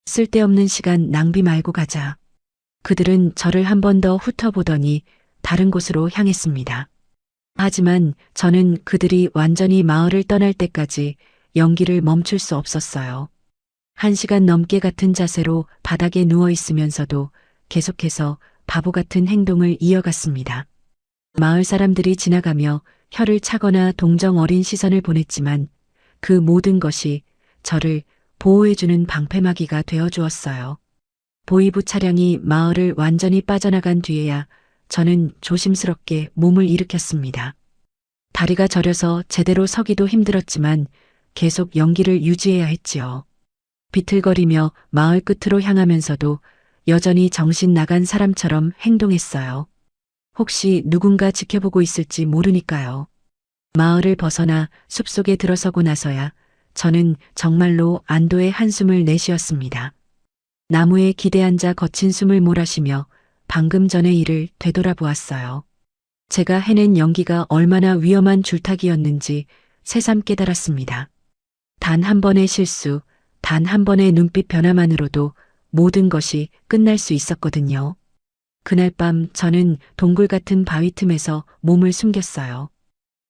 쓸데없는 시간 낭비 말고 가자. 그들은 저를 한 번 더 훑어보더니 다른 곳으로 향했습니다. 하지만 저는 그들이 완전히 마을을 떠날 때까지 연기를 멈출 수 없었어요. 1시간 넘게 같은 자세로 바닥에 누워 있으면서도 계속해서 바보 같은 행동을 이어갔습니다. 마을 사람들이 지나가며 혀를 차거나 동정 어린 시선을 보냈지만 그 모든 것이 저를 보호해주는 방패막이가 되어주었어요. 보이부 차량이 마을을 완전히 빠져나간 뒤에야 저는 조심스럽게 몸을 일으켰습니다. 다리가 저려서 제대로 서기도 힘들었지만 계속 연기를 유지해야 했지요. 비틀거리며 마을 끝으로 향하면서도 여전히 정신 나간 사람처럼 행동했어요. 혹시 누군가 지켜보고 있을지 모르니까요. 마을을 벗어나 숲속에 들어서고 나서야 저는 정말로 안도의 한숨을 내쉬었습니다. 나무에 기대앉아 거친 숨을 몰아쉬며 방금 전의 일을 되돌아보았어요. 제가 해낸 연기가 얼마나 위험한 줄타기였는지 새삼 깨달았습니다. 단 한 번의 실수, 단 한 번의 눈빛 변화만으로도 모든 것이 끝날 수 있었거든요. 그날 밤 저는 동굴 같은 바위 틈에서 몸을 숨겼어요.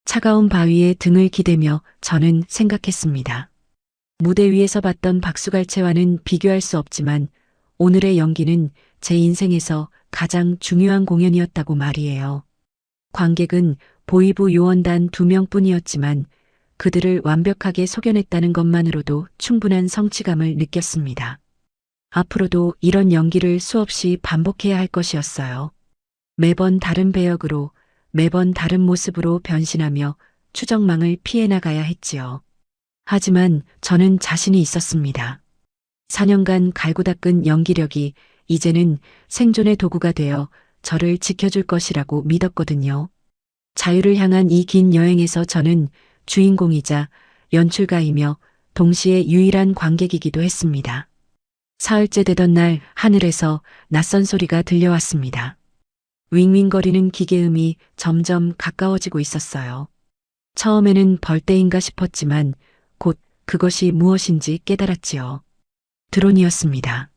차가운 바위에 등을 기대며 저는 생각했습니다. 무대 위에서 봤던 박수갈채와는 비교할 수 없지만 오늘의 연기는 제 인생에서 가장 중요한 공연이었다고 말이에요. 관객은 보이부 요원단 2명뿐이었지만 그들을 완벽하게 속여냈다는 것만으로도 충분한 성취감을 느꼈습니다. 앞으로도 이런 연기를 수없이 반복해야 할 것이었어요. 매번 다른 배역으로, 매번 다른 모습으로 변신하며 추적망을 피해 나가야 했지요. 하지만 저는 자신이 있었습니다. 4년간 갈고 닦은 연기력이 이제는 생존의 도구가 되어 저를 지켜줄 것이라고 믿었거든요. 자유를 향한 이 긴 여행에서 저는 주인공이자 연출가이며 동시에 유일한 관객이기도 했습니다. 사흘째 되던 날 하늘에서 낯선 소리가 들려왔습니다. 윙윙거리는 기계음이 점점 가까워지고 있었어요. 처음에는 벌떼인가 싶었지만 곧 그것이 무엇인지 깨달았지요. 드론이었습니다.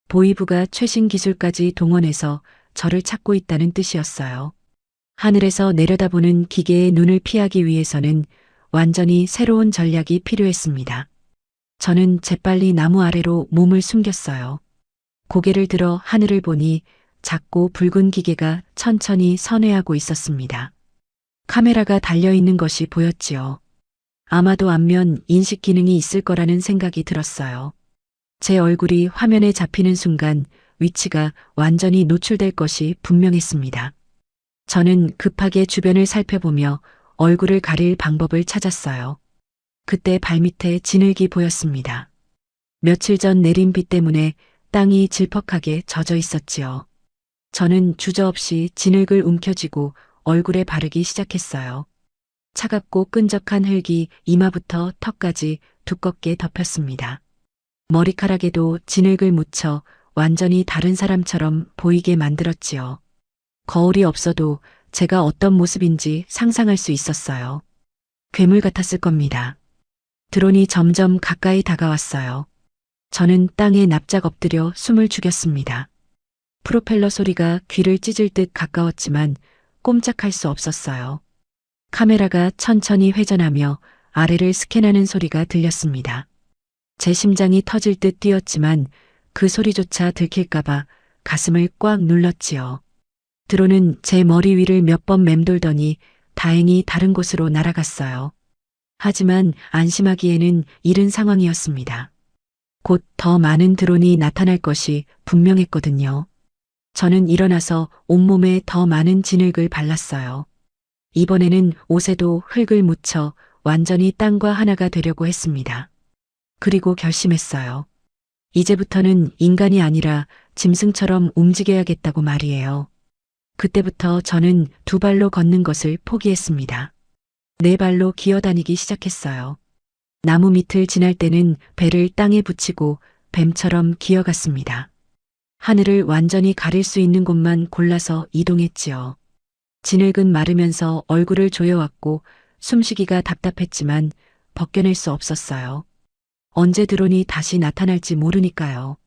보이부가 최신 기술까지 동원해서 저를 찾고 있다는 뜻이었어요. 하늘에서 내려다보는 기계의 눈을 피하기 위해서는 완전히 새로운 전략이 필요했습니다. 저는 재빨리 나무 아래로 몸을 숨겼어요. 고개를 들어 하늘을 보니 작고 붉은 기계가 천천히 선회하고 있었습니다. 카메라가 달려있는 것이 보였지요. 아마도 안면 인식 기능이 있을 거라는 생각이 들었어요. 제 얼굴이 화면에 잡히는 순간 위치가 완전히 노출될 것이 분명했습니다. 저는 급하게 주변을 살펴보며 얼굴을 가릴 방법을 찾았어요. 그때 발밑에 진흙이 보였습니다. 며칠 전 내린 비 때문에 땅이 질퍽하게 젖어 있었지요. 저는 주저없이 진흙을 움켜쥐고 얼굴에 바르기 시작했어요. 차갑고 끈적한 흙이 이마부터 턱까지 두껍게 덮였습니다. 머리카락에도 진흙을 묻혀 완전히 다른 사람처럼 보이게 만들었지요. 거울이 없어도 제가 어떤 모습인지 상상할 수 있었어요. 괴물 같았을 겁니다. 드론이 점점 가까이 다가왔어요. 저는 땅에 납작 엎드려 숨을 죽였습니다. 프로펠러 소리가 귀를 찢을 듯 가까웠지만 꼼짝할 수 없었어요. 카메라가 천천히 회전하며 아래를 스캔하는 소리가 들렸습니다. 제 심장이 터질 듯 뛰었지만 그 소리조차 들킬까봐 가슴을 꽉 눌렀지요. 드론은 제 머리 위를 몇 번 맴돌더니 다행히 다른 곳으로 날아갔어요. 하지만 안심하기에는 이른 상황이었습니다. 곧 더 많은 드론이 나타날 것이 분명했거든요. 저는 일어나서 온몸에 더 많은 진흙을 발랐어요. 이번에는 옷에도 흙을 묻혀 완전히 땅과 하나가 되려고 했습니다. 그리고 결심했어요. 이제부터는 인간이 아니라 짐승처럼 움직여야겠다고 말이에요. 그때부터 저는 두 발로 걷는 것을 포기했습니다. 네 발로 기어다니기 시작했어요. 나무 밑을 지날 때는 배를 땅에 붙이고 뱀처럼 기어갔습니다. 하늘을 완전히 가릴 수 있는 곳만 골라서 이동했지요. 진흙은 마르면서 얼굴을 조여왔고 숨쉬기가 답답했지만 벗겨낼 수 없었어요. 언제 드론이 다시 나타날지 모르니까요.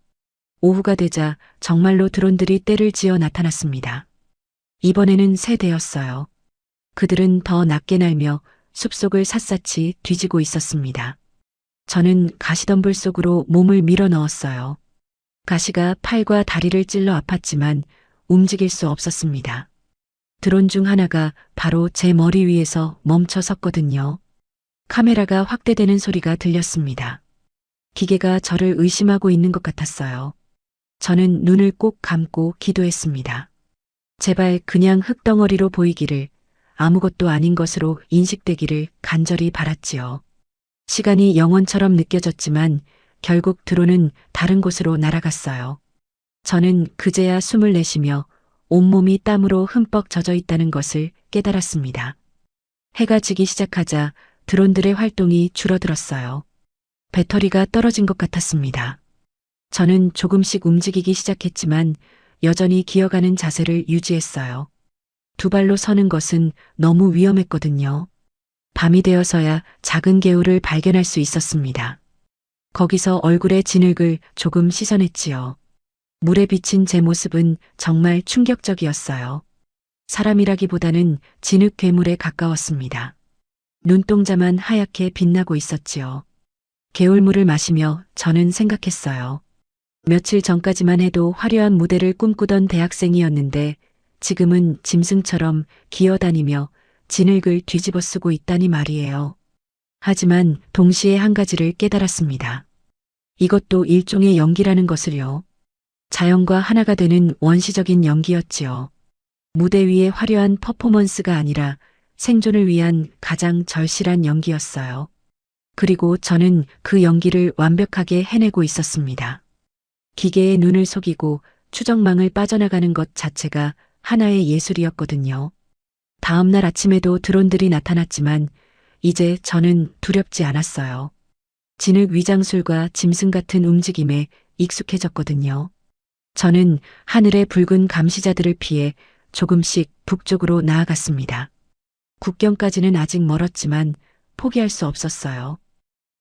오후가 되자 정말로 드론들이 떼를 지어 나타났습니다. 이번에는 세 대였어요. 그들은 더 낮게 날며 숲속을 샅샅이 뒤지고 있었습니다. 저는 가시덤불 속으로 몸을 밀어 넣었어요. 가시가 팔과 다리를 찔러 아팠지만 움직일 수 없었습니다. 드론 중 하나가 바로 제 머리 위에서 멈춰 섰거든요. 카메라가 확대되는 소리가 들렸습니다. 기계가 저를 의심하고 있는 것 같았어요. 저는 눈을 꼭 감고 기도했습니다. 제발 그냥 흙덩어리로 보이기를, 아무것도 아닌 것으로 인식되기를 간절히 바랐지요. 시간이 영원처럼 느껴졌지만 결국 드론은 다른 곳으로 날아갔어요. 저는 그제야 숨을 내쉬며 온몸이 땀으로 흠뻑 젖어 있다는 것을 깨달았습니다. 해가 지기 시작하자 드론들의 활동이 줄어들었어요. 배터리가 떨어진 것 같았습니다. 저는 조금씩 움직이기 시작했지만 여전히 기어가는 자세를 유지했어요. 두 발로 서는 것은 너무 위험했거든요. 밤이 되어서야 작은 개울을 발견할 수 있었습니다. 거기서 얼굴에 진흙을 조금 씻어냈지요. 물에 비친 제 모습은 정말 충격적이었어요. 사람이라기보다는 진흙 괴물에 가까웠습니다. 눈동자만 하얗게 빛나고 있었지요. 개울물을 마시며 저는 생각했어요. 며칠 전까지만 해도 화려한 무대를 꿈꾸던 대학생이었는데 지금은 짐승처럼 기어다니며 진흙을 뒤집어 쓰고 있다니 말이에요. 하지만 동시에 한 가지를 깨달았습니다. 이것도 일종의 연기라는 것을요. 자연과 하나가 되는 원시적인 연기였지요. 무대 위의 화려한 퍼포먼스가 아니라 생존을 위한 가장 절실한 연기였어요. 그리고 저는 그 연기를 완벽하게 해내고 있었습니다. 기계의 눈을 속이고 추정망을 빠져나가는 것 자체가 하나의 예술이었거든요. 다음 날 아침에도 드론들이 나타났지만 이제 저는 두렵지 않았어요. 진흙 위장술과 짐승 같은 움직임에 익숙해졌거든요. 저는 하늘의 붉은 감시자들을 피해 조금씩 북쪽으로 나아갔습니다. 국경까지는 아직 멀었지만 포기할 수 없었어요.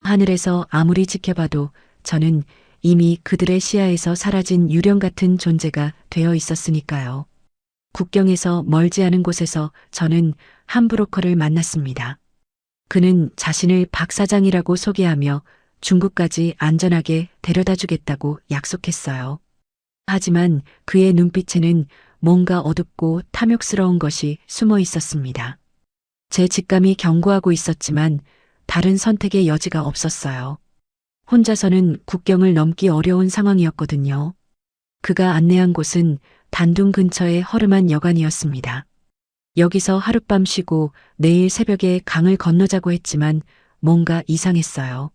하늘에서 아무리 지켜봐도 저는 이미 그들의 시야에서 사라진 유령 같은 존재가 되어 있었으니까요. 국경에서 멀지 않은 곳에서 저는 한 브로커를 만났습니다. 그는 자신을 박 사장이라고 소개하며 중국까지 안전하게 데려다 주겠다고 약속했어요. 하지만 그의 눈빛에는 뭔가 어둡고 탐욕스러운 것이 숨어 있었습니다. 제 직감이 경고하고 있었지만 다른 선택의 여지가 없었어요. 혼자서는 국경을 넘기 어려운 상황이었거든요. 그가 안내한 곳은 단둥 근처의 허름한 여관이었습니다. 여기서 하룻밤 쉬고 내일 새벽에 강을 건너자고 했지만 뭔가 이상했어요.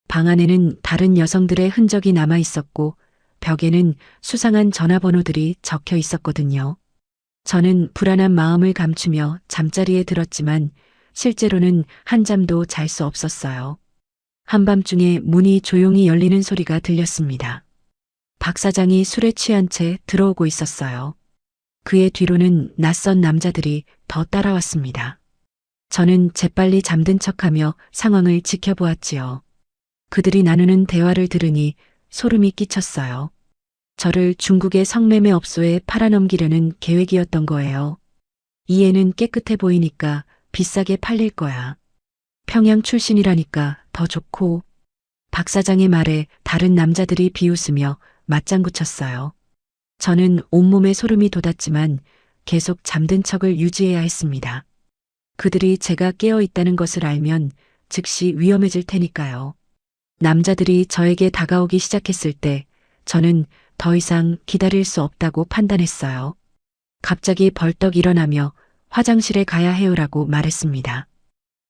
방 안에는 다른 여성들의 흔적이 남아 있었고 벽에는 수상한 전화번호들이 적혀 있었거든요. 저는 불안한 마음을 감추며 잠자리에 들었지만 실제로는 한잠도 잘 수 없었어요. 한밤중에 문이 조용히 열리는 소리가 들렸습니다. 박 사장이 술에 취한 채 들어오고 있었어요. 그의 뒤로는 낯선 남자들이 더 따라왔습니다. 저는 재빨리 잠든 척하며 상황을 지켜보았지요. 그들이 나누는 대화를 들으니 소름이 끼쳤어요. 저를 중국의 성매매 업소에 팔아넘기려는 계획이었던 거예요. 이 애는 깨끗해 보이니까 비싸게 팔릴 거야. 평양 출신이라니까 더 좋고. 박 사장의 말에 다른 남자들이 비웃으며 맞장구 쳤어요. 저는 온몸에 소름이 돋았지만 계속 잠든 척을 유지해야 했습니다. 그들이 제가 깨어 있다는 것을 알면 즉시 위험해질 테니까요. 남자들이 저에게 다가오기 시작했을 때 저는 더 이상 기다릴 수 없다고 판단했어요. 갑자기 벌떡 일어나며 화장실에 가야 해요라고 말했습니다.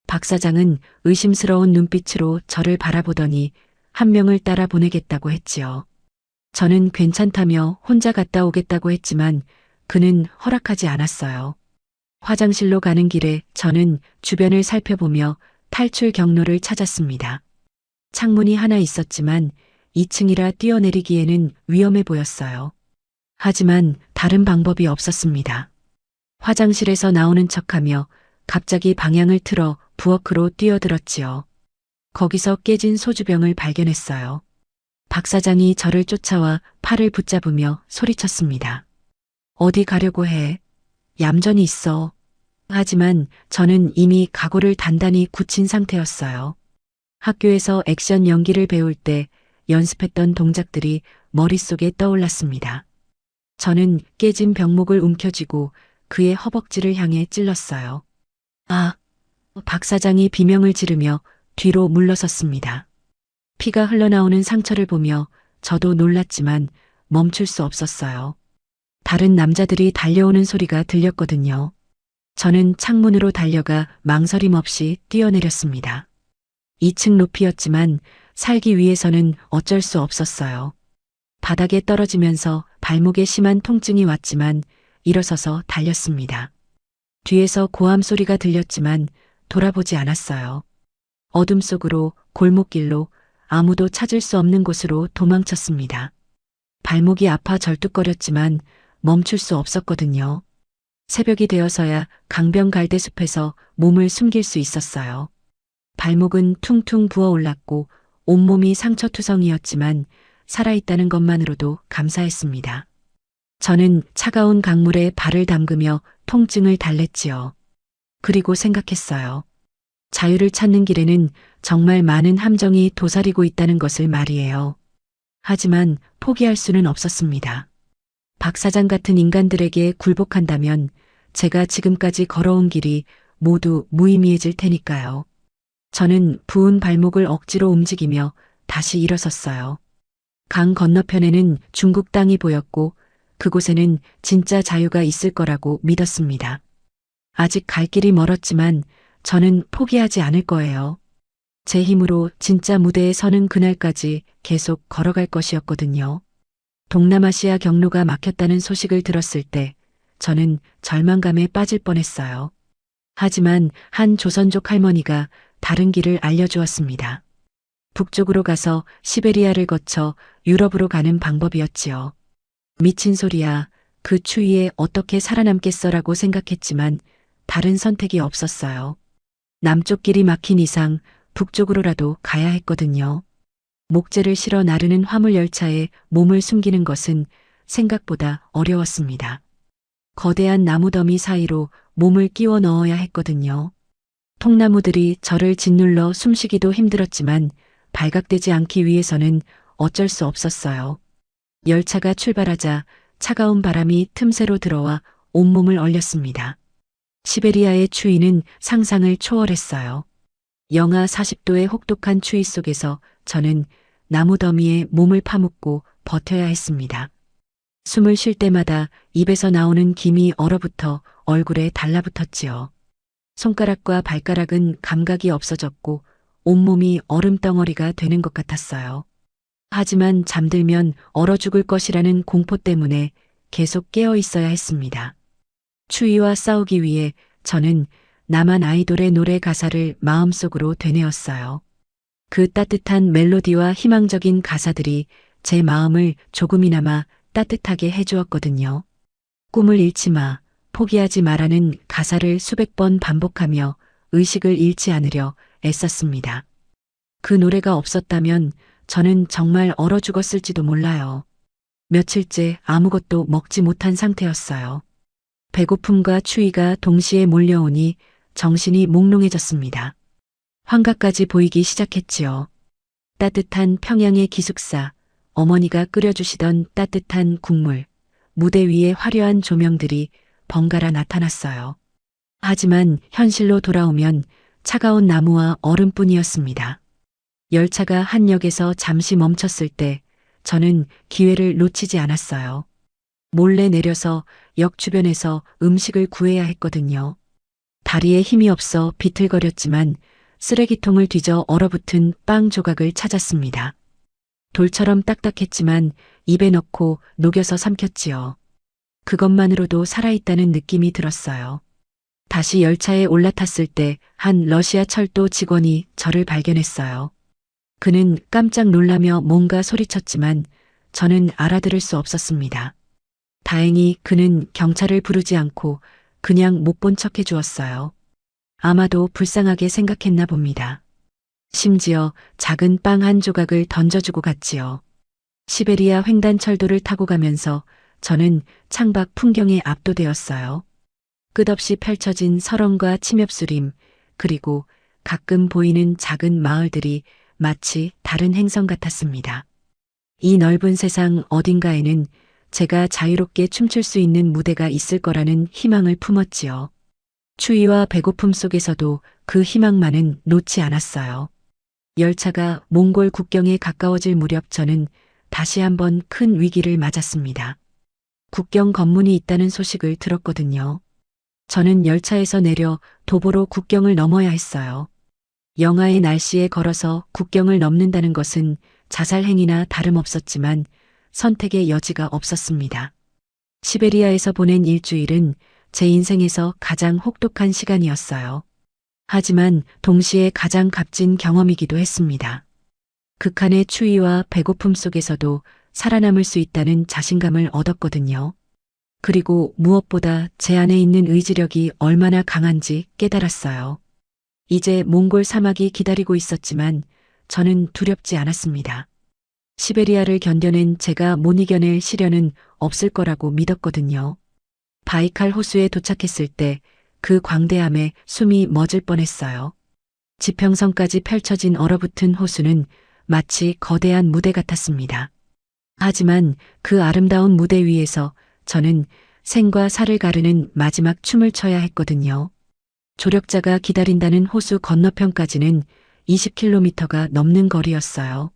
박 사장은 의심스러운 눈빛으로 저를 바라보더니 한 명을 따라 보내겠다고 했지요. 저는 괜찮다며 혼자 갔다 오겠다고 했지만 그는 허락하지 않았어요. 화장실로 가는 길에 저는 주변을 살펴보며 탈출 경로를 찾았습니다. 창문이 하나 있었지만 2층이라 뛰어내리기에는 위험해 보였어요. 하지만 다른 방법이 없었습니다. 화장실에서 나오는 척하며 갑자기 방향을 틀어 부엌으로 뛰어들었지요. 거기서 깨진 소주병을 발견했어요. 박 사장이 저를 쫓아와 팔을 붙잡으며 소리쳤습니다. 어디 가려고 해? 얌전히 있어. 하지만 저는 이미 각오를 단단히 굳힌 상태였어요. 학교에서 액션 연기를 배울 때 연습했던 동작들이 머릿속에 떠올랐습니다. 저는 깨진 병목을 움켜쥐고 그의 허벅지를 향해 찔렀어요. 아! 박 사장이 비명을 지르며 뒤로 물러섰습니다. 피가 흘러나오는 상처를 보며 저도 놀랐지만 멈출 수 없었어요. 다른 남자들이 달려오는 소리가 들렸거든요. 저는 창문으로 달려가 망설임 없이 뛰어내렸습니다. 2층 높이였지만 살기 위해서는 어쩔 수 없었어요. 바닥에 떨어지면서 발목에 심한 통증이 왔지만 일어서서 달렸습니다. 뒤에서 고함 소리가 들렸지만 돌아보지 않았어요. 어둠 속으로 골목길로 아무도 찾을 수 없는 곳으로 도망쳤습니다. 발목이 아파 절뚝거렸지만 멈출 수 없었거든요. 새벽이 되어서야 강변 갈대숲에서 몸을 숨길 수 있었어요. 발목은 퉁퉁 부어올랐고 온몸이 상처투성이었지만 살아있다는 것만으로도 감사했습니다. 저는 차가운 강물에 발을 담그며 통증을 달랬지요. 그리고 생각했어요. 자유를 찾는 길에는 정말 많은 함정이 도사리고 있다는 것을 말이에요. 하지만 포기할 수는 없었습니다. 박 사장 같은 인간들에게 굴복한다면 제가 지금까지 걸어온 길이 모두 무의미해질 테니까요. 저는 부은 발목을 억지로 움직이며 다시 일어섰어요. 강 건너편에는 중국 땅이 보였고 그곳에는 진짜 자유가 있을 거라고 믿었습니다. 아직 갈 길이 멀었지만 저는 포기하지 않을 거예요. 제 힘으로 진짜 무대에 서는 그날까지 계속 걸어갈 것이었거든요. 동남아시아 경로가 막혔다는 소식을 들었을 때 저는 절망감에 빠질 뻔했어요. 하지만 한 조선족 할머니가 다른 길을 알려주었습니다. 북쪽으로 가서 시베리아를 거쳐 유럽으로 가는 방법이었지요. 미친 소리야. 그 추위에 어떻게 살아남겠어라고 생각했지만 다른 선택이 없었어요. 남쪽 길이 막힌 이상 북쪽으로라도 가야 했거든요. 목재를 실어 나르는 화물 열차에 몸을 숨기는 것은 생각보다 어려웠습니다. 거대한 나무더미 사이로 몸을 끼워 넣어야 했거든요. 통나무들이 저를 짓눌러 숨쉬기도 힘들었지만 발각되지 않기 위해서는 어쩔 수 없었어요. 열차가 출발하자 차가운 바람이 틈새로 들어와 온몸을 얼렸습니다. 시베리아의 추위는 상상을 초월했어요. 영하 40도의 혹독한 추위 속에서 저는 나무 더미에 몸을 파묻고 버텨야 했습니다. 숨을 쉴 때마다 입에서 나오는 김이 얼어붙어 얼굴에 달라붙었지요. 손가락과 발가락은 감각이 없어졌고 온몸이 얼음덩어리가 되는 것 같았어요. 하지만 잠들면 얼어 죽을 것이라는 공포 때문에 계속 깨어 있어야 했습니다. 추위와 싸우기 위해 저는 남한 아이돌의 노래 가사를 마음속으로 되뇌었어요. 그 따뜻한 멜로디와 희망적인 가사들이 제 마음을 조금이나마 따뜻하게 해주었거든요. 꿈을 잃지 마, 포기하지 마라는 가사를 수백 번 반복하며 의식을 잃지 않으려 애썼습니다. 그 노래가 없었다면 저는 정말 얼어 죽었을지도 몰라요. 며칠째 아무것도 먹지 못한 상태였어요. 배고픔과 추위가 동시에 몰려오니 정신이 몽롱해졌습니다. 환각까지 보이기 시작했지요. 따뜻한 평양의 기숙사, 어머니가 끓여주시던 따뜻한 국물, 무대 위에 화려한 조명들이 번갈아 나타났어요. 하지만 현실로 돌아오면 차가운 나무와 얼음뿐이었습니다. 열차가 한 역에서 잠시 멈췄을 때 저는 기회를 놓치지 않았어요. 몰래 내려서 역 주변에서 음식을 구해야 했거든요. 다리에 힘이 없어 비틀거렸지만 쓰레기통을 뒤져 얼어붙은 빵 조각을 찾았습니다. 돌처럼 딱딱했지만 입에 넣고 녹여서 삼켰지요. 그것만으로도 살아있다는 느낌이 들었어요. 다시 열차에 올라탔을 때 한 러시아 철도 직원이 저를 발견했어요. 그는 깜짝 놀라며 뭔가 소리쳤지만 저는 알아들을 수 없었습니다. 다행히 그는 경찰을 부르지 않고 그냥 못 본 척 해주었어요. 아마도 불쌍하게 생각했나 봅니다. 심지어 작은 빵 한 조각을 던져주고 갔지요. 시베리아 횡단철도를 타고 가면서 저는 창밖 풍경에 압도되었어요. 끝없이 펼쳐진 설원과 침엽수림, 그리고 가끔 보이는 작은 마을들이 마치 다른 행성 같았습니다. 이 넓은 세상 어딘가에는 제가 자유롭게 춤출 수 있는 무대가 있을 거라는 희망을 품었지요. 추위와 배고픔 속에서도 그 희망만은 놓지 않았어요. 열차가 몽골 국경에 가까워질 무렵 저는 다시 한번 큰 위기를 맞았습니다. 국경 검문이 있다는 소식을 들었거든요. 저는 열차에서 내려 도보로 국경을 넘어야 했어요. 영하의 날씨에 걸어서 국경을 넘는다는 것은 자살행위나 다름없었지만 선택의 여지가 없었습니다. 시베리아에서 보낸 일주일은 제 인생에서 가장 혹독한 시간이었어요. 하지만 동시에 가장 값진 경험이기도 했습니다. 극한의 추위와 배고픔 속에서도 살아남을 수 있다는 자신감을 얻었거든요. 그리고 무엇보다 제 안에 있는 의지력이 얼마나 강한지 깨달았어요. 이제 몽골 사막이 기다리고 있었지만 저는 두렵지 않았습니다. 시베리아를 견뎌낸 제가 못 이겨낼 시련은 없을 거라고 믿었거든요. 바이칼 호수에 도착했을 때 그 광대함에 숨이 멎을 뻔했어요. 지평선까지 펼쳐진 얼어붙은 호수는 마치 거대한 무대 같았습니다. 하지만 그 아름다운 무대 위에서 저는 생과 사를 가르는 마지막 춤을 춰야 했거든요. 조력자가 기다린다는 호수 건너편까지는 20km가 넘는 거리였어요.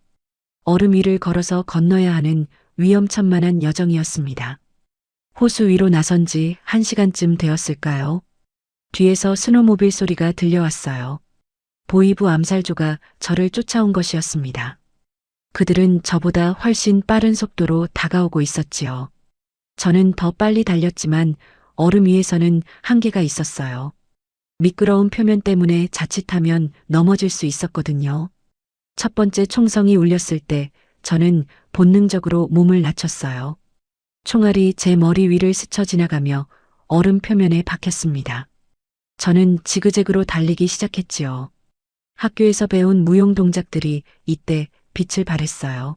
얼음 위를 걸어서 건너야 하는 위험천만한 여정이었습니다. 호수 위로 나선 지 1시간쯤 되었을까요? 뒤에서 스노모빌 소리가 들려왔어요. 보이부 암살조가 저를 쫓아온 것이었습니다. 그들은 저보다 훨씬 빠른 속도로 다가오고 있었지요. 저는 더 빨리 달렸지만 얼음 위에서는 한계가 있었어요. 미끄러운 표면 때문에 자칫하면 넘어질 수 있었거든요. 첫 번째 총성이 울렸을 때 저는 본능적으로 몸을 낮췄어요. 총알이 제 머리 위를 스쳐 지나가며 얼음 표면에 박혔습니다. 저는 지그재그로 달리기 시작했지요. 학교에서 배운 무용 동작들이 이때 빛을 발했어요.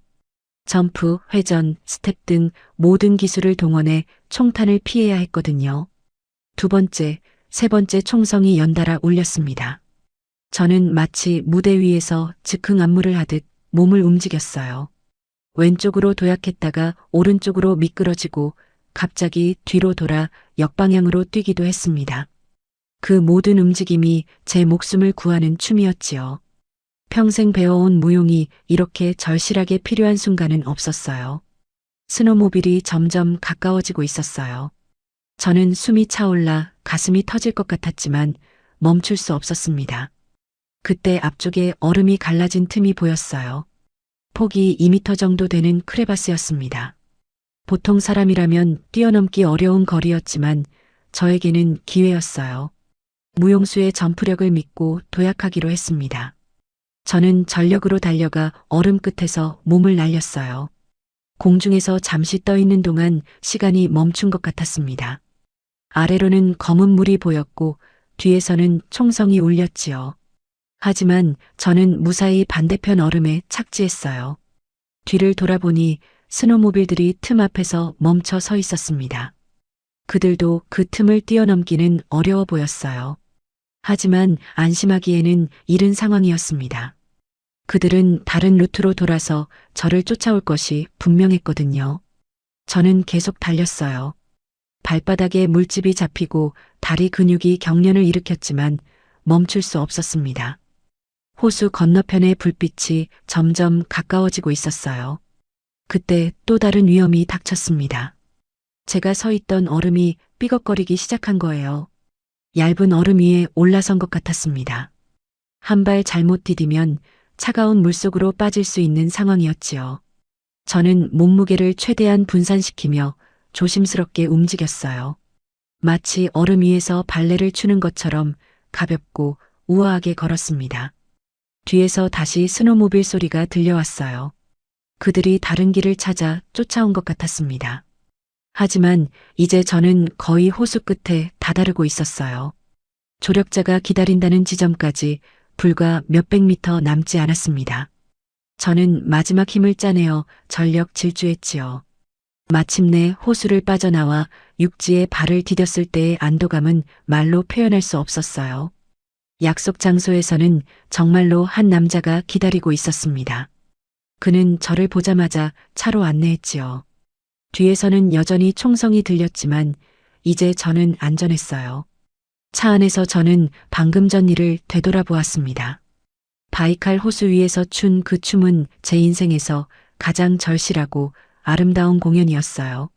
점프, 회전, 스텝 등 모든 기술을 동원해 총탄을 피해야 했거든요. 두 번째, 세 번째 총성이 연달아 울렸습니다. 저는 마치 무대 위에서 즉흥 안무를 하듯 몸을 움직였어요. 왼쪽으로 도약했다가 오른쪽으로 미끄러지고 갑자기 뒤로 돌아 역방향으로 뛰기도 했습니다. 그 모든 움직임이 제 목숨을 구하는 춤이었지요. 평생 배워온 무용이 이렇게 절실하게 필요한 순간은 없었어요. 스노모빌이 점점 가까워지고 있었어요. 저는 숨이 차올라 가슴이 터질 것 같았지만 멈출 수 없었습니다. 그때 앞쪽에 얼음이 갈라진 틈이 보였어요. 폭이 2m 정도 되는 크레바스였습니다. 보통 사람이라면 뛰어넘기 어려운 거리였지만 저에게는 기회였어요. 무용수의 점프력을 믿고 도약하기로 했습니다. 저는 전력으로 달려가 얼음 끝에서 몸을 날렸어요. 공중에서 잠시 떠 있는 동안 시간이 멈춘 것 같았습니다. 아래로는 검은 물이 보였고 뒤에서는 총성이 울렸지요. 하지만 저는 무사히 반대편 얼음에 착지했어요. 뒤를 돌아보니 스노모빌들이 틈 앞에서 멈춰 서 있었습니다. 그들도 그 틈을 뛰어넘기는 어려워 보였어요. 하지만 안심하기에는 이른 상황이었습니다. 그들은 다른 루트로 돌아서 저를 쫓아올 것이 분명했거든요. 저는 계속 달렸어요. 발바닥에 물집이 잡히고 다리 근육이 경련을 일으켰지만 멈출 수 없었습니다. 호수 건너편의 불빛이 점점 가까워지고 있었어요. 그때 또 다른 위험이 닥쳤습니다. 제가 서 있던 얼음이 삐걱거리기 시작한 거예요. 얇은 얼음 위에 올라선 것 같았습니다. 한 발 잘못 디디면 차가운 물속으로 빠질 수 있는 상황이었지요. 저는 몸무게를 최대한 분산시키며 조심스럽게 움직였어요. 마치 얼음 위에서 발레를 추는 것처럼 가볍고 우아하게 걸었습니다. 뒤에서 다시 스노모빌 소리가 들려왔어요. 그들이 다른 길을 찾아 쫓아온 것 같았습니다. 하지만 이제 저는 거의 호수 끝에 다다르고 있었어요. 조력자가 기다린다는 지점까지 불과 몇백 미터 남지 않았습니다. 저는 마지막 힘을 짜내어 전력 질주했지요. 마침내 호수를 빠져나와 육지에 발을 디뎠을 때의 안도감은 말로 표현할 수 없었어요. 약속 장소에서는 정말로 한 남자가 기다리고 있었습니다. 그는 저를 보자마자 차로 안내했지요. 뒤에서는 여전히 총성이 들렸지만 이제 저는 안전했어요. 차 안에서 저는 방금 전 일을 되돌아보았습니다. 바이칼 호수 위에서 춘 그 춤은 제 인생에서 가장 절실하고 아름다운 공연이었어요.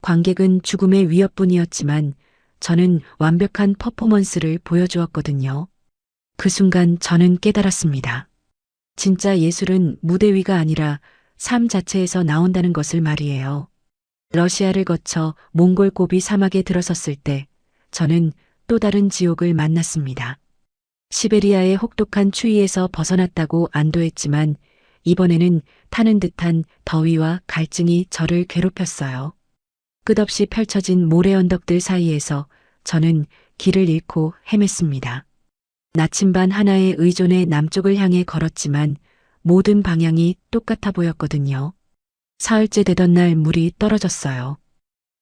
관객은 죽음의 위협뿐이었지만 저는 완벽한 퍼포먼스를 보여주었거든요. 그 순간 저는 깨달았습니다. 진짜 예술은 무대 위가 아니라 삶 자체에서 나온다는 것을 말이에요. 러시아를 거쳐 몽골 고비 사막에 들어섰을 때 저는 또 다른 지옥을 만났습니다. 시베리아의 혹독한 추위에서 벗어났다고 안도했지만 이번에는 타는 듯한 더위와 갈증이 저를 괴롭혔어요. 끝없이 펼쳐진 모래 언덕들 사이에서 저는 길을 잃고 헤맸습니다. 나침반 하나에 의존해 남쪽을 향해 걸었지만 모든 방향이 똑같아 보였거든요. 사흘째 되던 날 물이 떨어졌어요.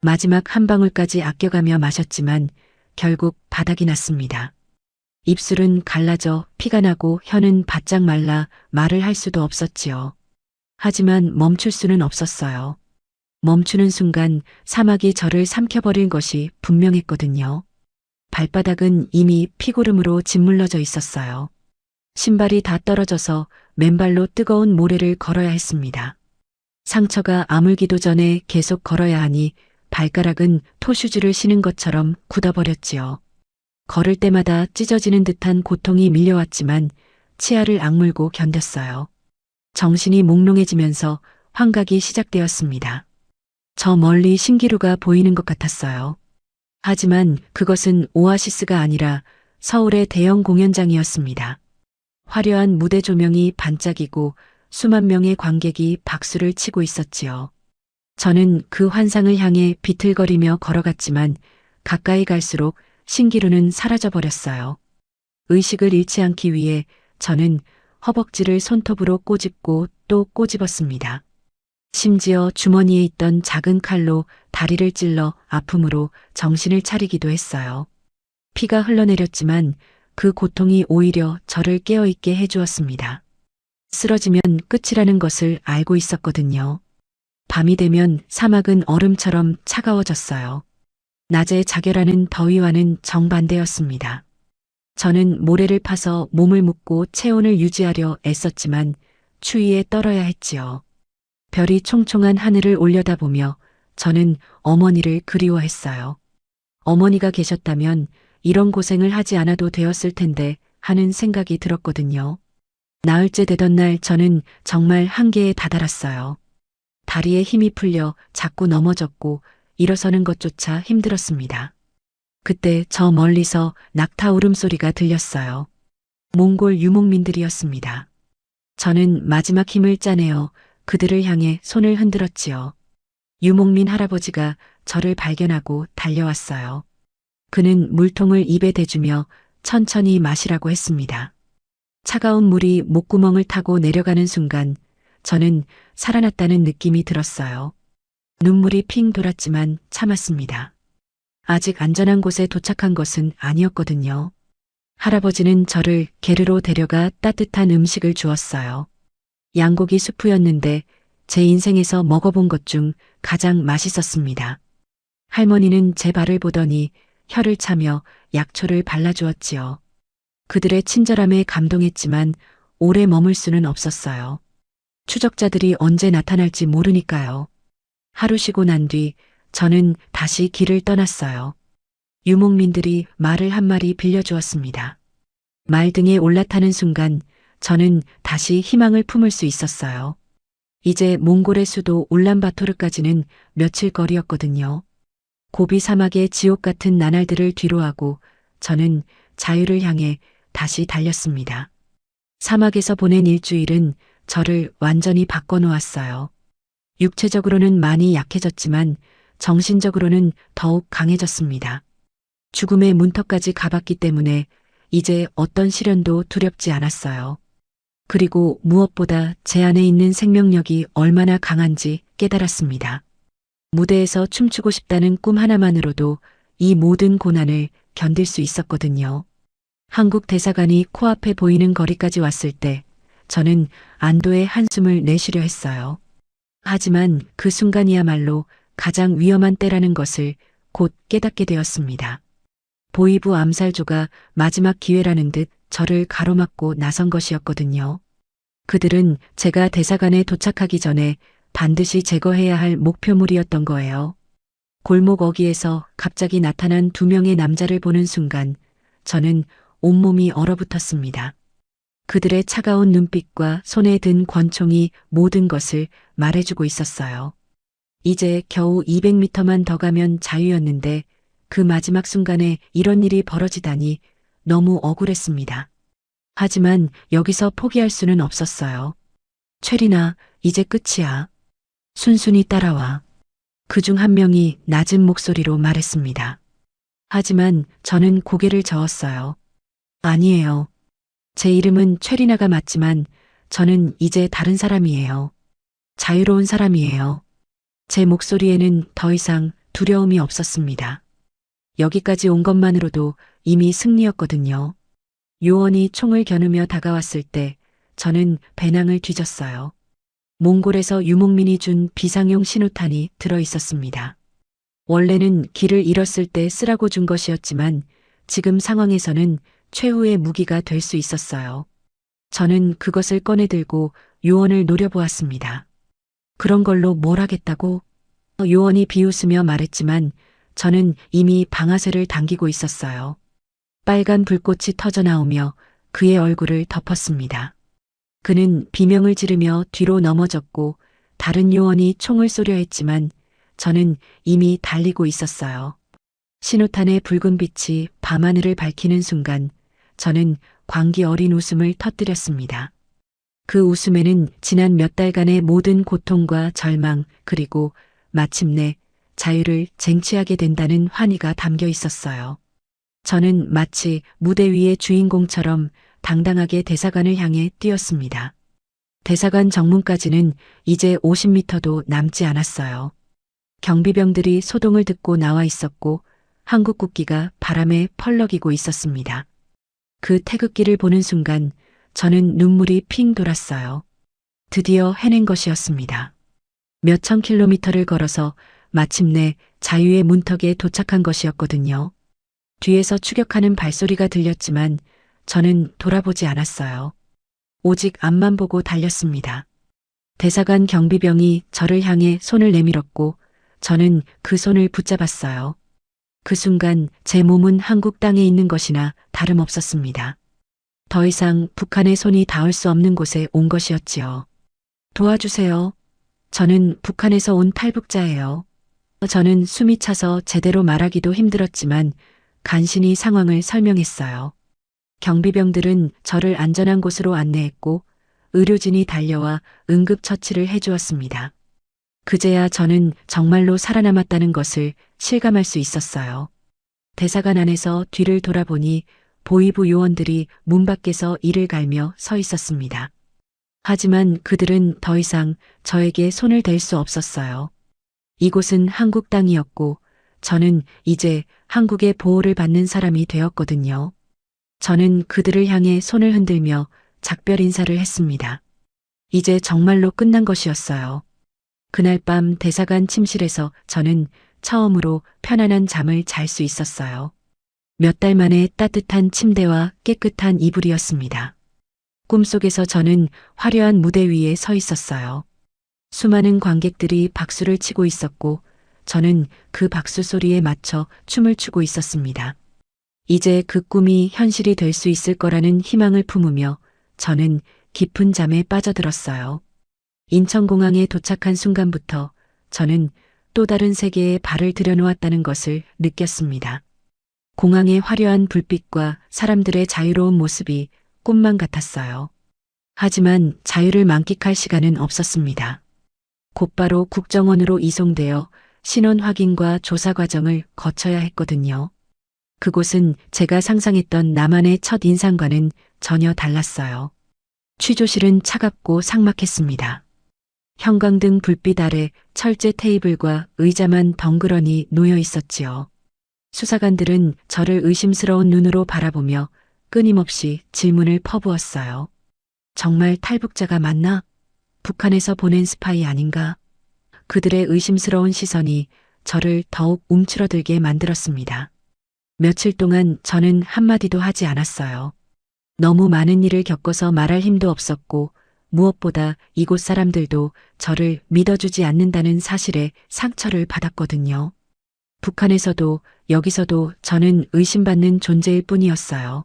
마지막 한 방울까지 아껴가며 마셨지만 결국 바닥이 났습니다. 입술은 갈라져 피가 나고 혀는 바짝 말라 말을 할 수도 없었지요. 하지만 멈출 수는 없었어요. 멈추는 순간 사막이 저를 삼켜버린 것이 분명했거든요. 발바닥은 이미 피고름으로 짓물러져 있었어요. 신발이 다 떨어져서 맨발로 뜨거운 모래를 걸어야 했습니다. 상처가 아물기도 전에 계속 걸어야 하니 발가락은 토슈즈를 신은 것처럼 굳어버렸지요. 걸을 때마다 찢어지는 듯한 고통이 밀려왔지만 치아를 악물고 견뎠어요. 정신이 몽롱해지면서 환각이 시작되었습니다. 저 멀리 신기루가 보이는 것 같았어요. 하지만 그것은 오아시스가 아니라 서울의 대형 공연장이었습니다. 화려한 무대 조명이 반짝이고 수만 명의 관객이 박수를 치고 있었지요. 저는 그 환상을 향해 비틀거리며 걸어갔지만 가까이 갈수록 신기루는 사라져버렸어요. 의식을 잃지 않기 위해 저는 허벅지를 손톱으로 꼬집고 또 꼬집었습니다. 심지어 주머니에 있던 작은 칼로 다리를 찔러 아픔으로 정신을 차리기도 했어요. 피가 흘러내렸지만 그 고통이 오히려 저를 깨어있게 해주었습니다. 쓰러지면 끝이라는 것을 알고 있었거든요. 밤이 되면 사막은 얼음처럼 차가워졌어요. 낮에 자결하는 더위와는 정반대였습니다. 저는 모래를 파서 몸을 묶고 체온을 유지하려 애썼지만 추위에 떨어야 했지요. 별이 총총한 하늘을 올려다보며 저는 어머니를 그리워했어요. 어머니가 계셨다면 이런 고생을 하지 않아도 되었을 텐데 하는 생각이 들었거든요. 나흘째 되던 날 저는 정말 한계에 다다랐어요. 다리에 힘이 풀려 자꾸 넘어졌고 일어서는 것조차 힘들었습니다. 그때 저 멀리서 낙타 울음소리가 들렸어요. 몽골 유목민들이었습니다. 저는 마지막 힘을 짜내어 그들을 향해 손을 흔들었지요. 유목민 할아버지가 저를 발견하고 달려왔어요. 그는 물통을 입에 대주며 천천히 마시라고 했습니다. 차가운 물이 목구멍을 타고 내려가는 순간 저는 살아났다는 느낌이 들었어요. 눈물이 핑 돌았지만 참았습니다. 아직 안전한 곳에 도착한 것은 아니었거든요. 할아버지는 저를 게르로 데려가 따뜻한 음식을 주었어요. 양고기 수프였는데 제 인생에서 먹어본 것 중 가장 맛있었습니다. 할머니는 제 발을 보더니 혀를 차며 약초를 발라주었지요. 그들의 친절함에 감동했지만 오래 머물 수는 없었어요. 추적자들이 언제 나타날지 모르니까요. 하루 쉬고 난 뒤 저는 다시 길을 떠났어요. 유목민들이 말을 한 마리 빌려주었습니다. 말 등에 올라타는 순간 저는 다시 희망을 품을 수 있었어요. 이제 몽골의 수도 울란바토르까지는 며칠 거리였거든요. 고비 사막의 지옥 같은 나날들을 뒤로하고 저는 자유를 향해 다시 달렸습니다. 사막에서 보낸 일주일은 저를 완전히 바꿔놓았어요. 육체적으로는 많이 약해졌지만 정신적으로는 더욱 강해졌습니다. 죽음의 문턱까지 가봤기 때문에 이제 어떤 시련도 두렵지 않았어요. 그리고 무엇보다 제 안에 있는 생명력이 얼마나 강한지 깨달았습니다. 무대에서 춤추고 싶다는 꿈 하나만으로도 이 모든 고난을 견딜 수 있었거든요. 한국 대사관이 코앞에 보이는 거리까지 왔을 때 저는 안도의 한숨을 내쉬려 했어요. 하지만 그 순간이야말로 가장 위험한 때라는 것을 곧 깨닫게 되었습니다. 보이부 암살조가 마지막 기회라는 듯 저를 가로막고 나선 것이었거든요. 그들은 제가 대사관에 도착하기 전에 반드시 제거해야 할 목표물이었던 거예요. 골목 어귀에서 갑자기 나타난 두 명의 남자를 보는 순간 저는 온몸이 얼어붙었습니다. 그들의 차가운 눈빛과 손에 든 권총이 모든 것을 말해주고 있었어요. 이제 겨우 200m만 더 가면 자유였는데 그 마지막 순간에 이런 일이 벌어지다니 너무 억울했습니다. 하지만 여기서 포기할 수는 없었어요. 최리나, 이제 끝이야. 순순히 따라와. 그중 한 명이 낮은 목소리로 말했습니다. 하지만 저는 고개를 저었어요. 아니에요. 제 이름은 최리나가 맞지만 저는 이제 다른 사람이에요. 자유로운 사람이에요. 제 목소리에는 더 이상 두려움이 없었습니다. 여기까지 온 것만으로도 이미 승리였거든요. 요원이 총을 겨누며 다가왔을 때 저는 배낭을 뒤졌어요. 몽골에서 유목민이 준 비상용 신호탄이 들어 있었습니다. 원래는 길을 잃었을 때 쓰라고 준 것이었지만 지금 상황에서는 최후의 무기가 될 수 있었어요. 저는 그것을 꺼내 들고 요원을 노려보았습니다. 그런 걸로 뭘 하겠다고? 요원이 비웃으며 말했지만 저는 이미 방아쇠를 당기고 있었어요. 빨간 불꽃이 터져나오며 그의 얼굴을 덮었습니다. 그는 비명을 지르며 뒤로 넘어졌고 다른 요원이 총을 쏘려 했지만 저는 이미 달리고 있었어요. 신호탄의 붉은 빛이 밤하늘을 밝히는 순간 저는 광기 어린 웃음을 터뜨렸습니다. 그 웃음에는 지난 몇 달간의 모든 고통과 절망, 그리고 마침내 자유를 쟁취하게 된다는 환희가 담겨 있었어요. 저는 마치 무대 위의 주인공처럼 당당하게 대사관을 향해 뛰었습니다. 대사관 정문까지는 이제 50m도 남지 않았어요. 경비병들이 소동을 듣고 나와 있었고 한국 국기가 바람에 펄럭이고 있었습니다. 그 태극기를 보는 순간 저는 눈물이 핑 돌았어요. 드디어 해낸 것이었습니다. 몇천 킬로미터를 걸어서 마침내 자유의 문턱에 도착한 것이었거든요. 뒤에서 추격하는 발소리가 들렸지만 저는 돌아보지 않았어요. 오직 앞만 보고 달렸습니다. 대사관 경비병이 저를 향해 손을 내밀었고 저는 그 손을 붙잡았어요. 그 순간 제 몸은 한국 땅에 있는 것이나 다름없었습니다. 더 이상 북한의 손이 닿을 수 없는 곳에 온 것이었지요. 도와주세요. 저는 북한에서 온 탈북자예요. 저는 숨이 차서 제대로 말하기도 힘들었지만 간신히 상황을 설명했어요. 경비병들은 저를 안전한 곳으로 안내했고 의료진이 달려와 응급처치를 해주었습니다. 그제야 저는 정말로 살아남았다는 것을 실감할 수 있었어요. 대사관 안에서 뒤를 돌아보니 보위부 요원들이 문 밖에서 이를 갈며 서 있었습니다. 하지만 그들은 더 이상 저에게 손을 댈 수 없었어요. 이곳은 한국 땅이었고 저는 이제 한국의 보호를 받는 사람이 되었거든요. 저는 그들을 향해 손을 흔들며 작별 인사를 했습니다. 이제 정말로 끝난 것이었어요. 그날 밤 대사관 침실에서 저는 처음으로 편안한 잠을 잘 수 있었어요. 몇 달 만에 따뜻한 침대와 깨끗한 이불이었습니다. 꿈속에서 저는 화려한 무대 위에 서 있었어요. 수많은 관객들이 박수를 치고 있었고 저는 그 박수 소리에 맞춰 춤을 추고 있었습니다. 이제 그 꿈이 현실이 될 수 있을 거라는 희망을 품으며 저는 깊은 잠에 빠져들었어요. 인천공항에 도착한 순간부터 저는 또 다른 세계에 발을 들여놓았다는 것을 느꼈습니다. 공항의 화려한 불빛과 사람들의 자유로운 모습이 꿈만 같았어요. 하지만 자유를 만끽할 시간은 없었습니다. 곧바로 국정원으로 이송되어 신원 확인과 조사 과정을 거쳐야 했거든요. 그곳은 제가 상상했던 남한의 첫 인상과는 전혀 달랐어요. 취조실은 차갑고 삭막했습니다. 형광등 불빛 아래 철제 테이블과 의자만 덩그러니 놓여 있었지요. 수사관들은 저를 의심스러운 눈으로 바라보며 끊임없이 질문을 퍼부었어요. 정말 탈북자가 맞나? 북한에서 보낸 스파이 아닌가? 그들의 의심스러운 시선이 저를 더욱 움츠러들게 만들었습니다. 며칠 동안 저는 한마디도 하지 않았어요. 너무 많은 일을 겪어서 말할 힘도 없었고 무엇보다 이곳 사람들도 저를 믿어주지 않는다는 사실에 상처를 받았거든요. 북한에서도 여기서도 저는 의심받는 존재일 뿐이었어요.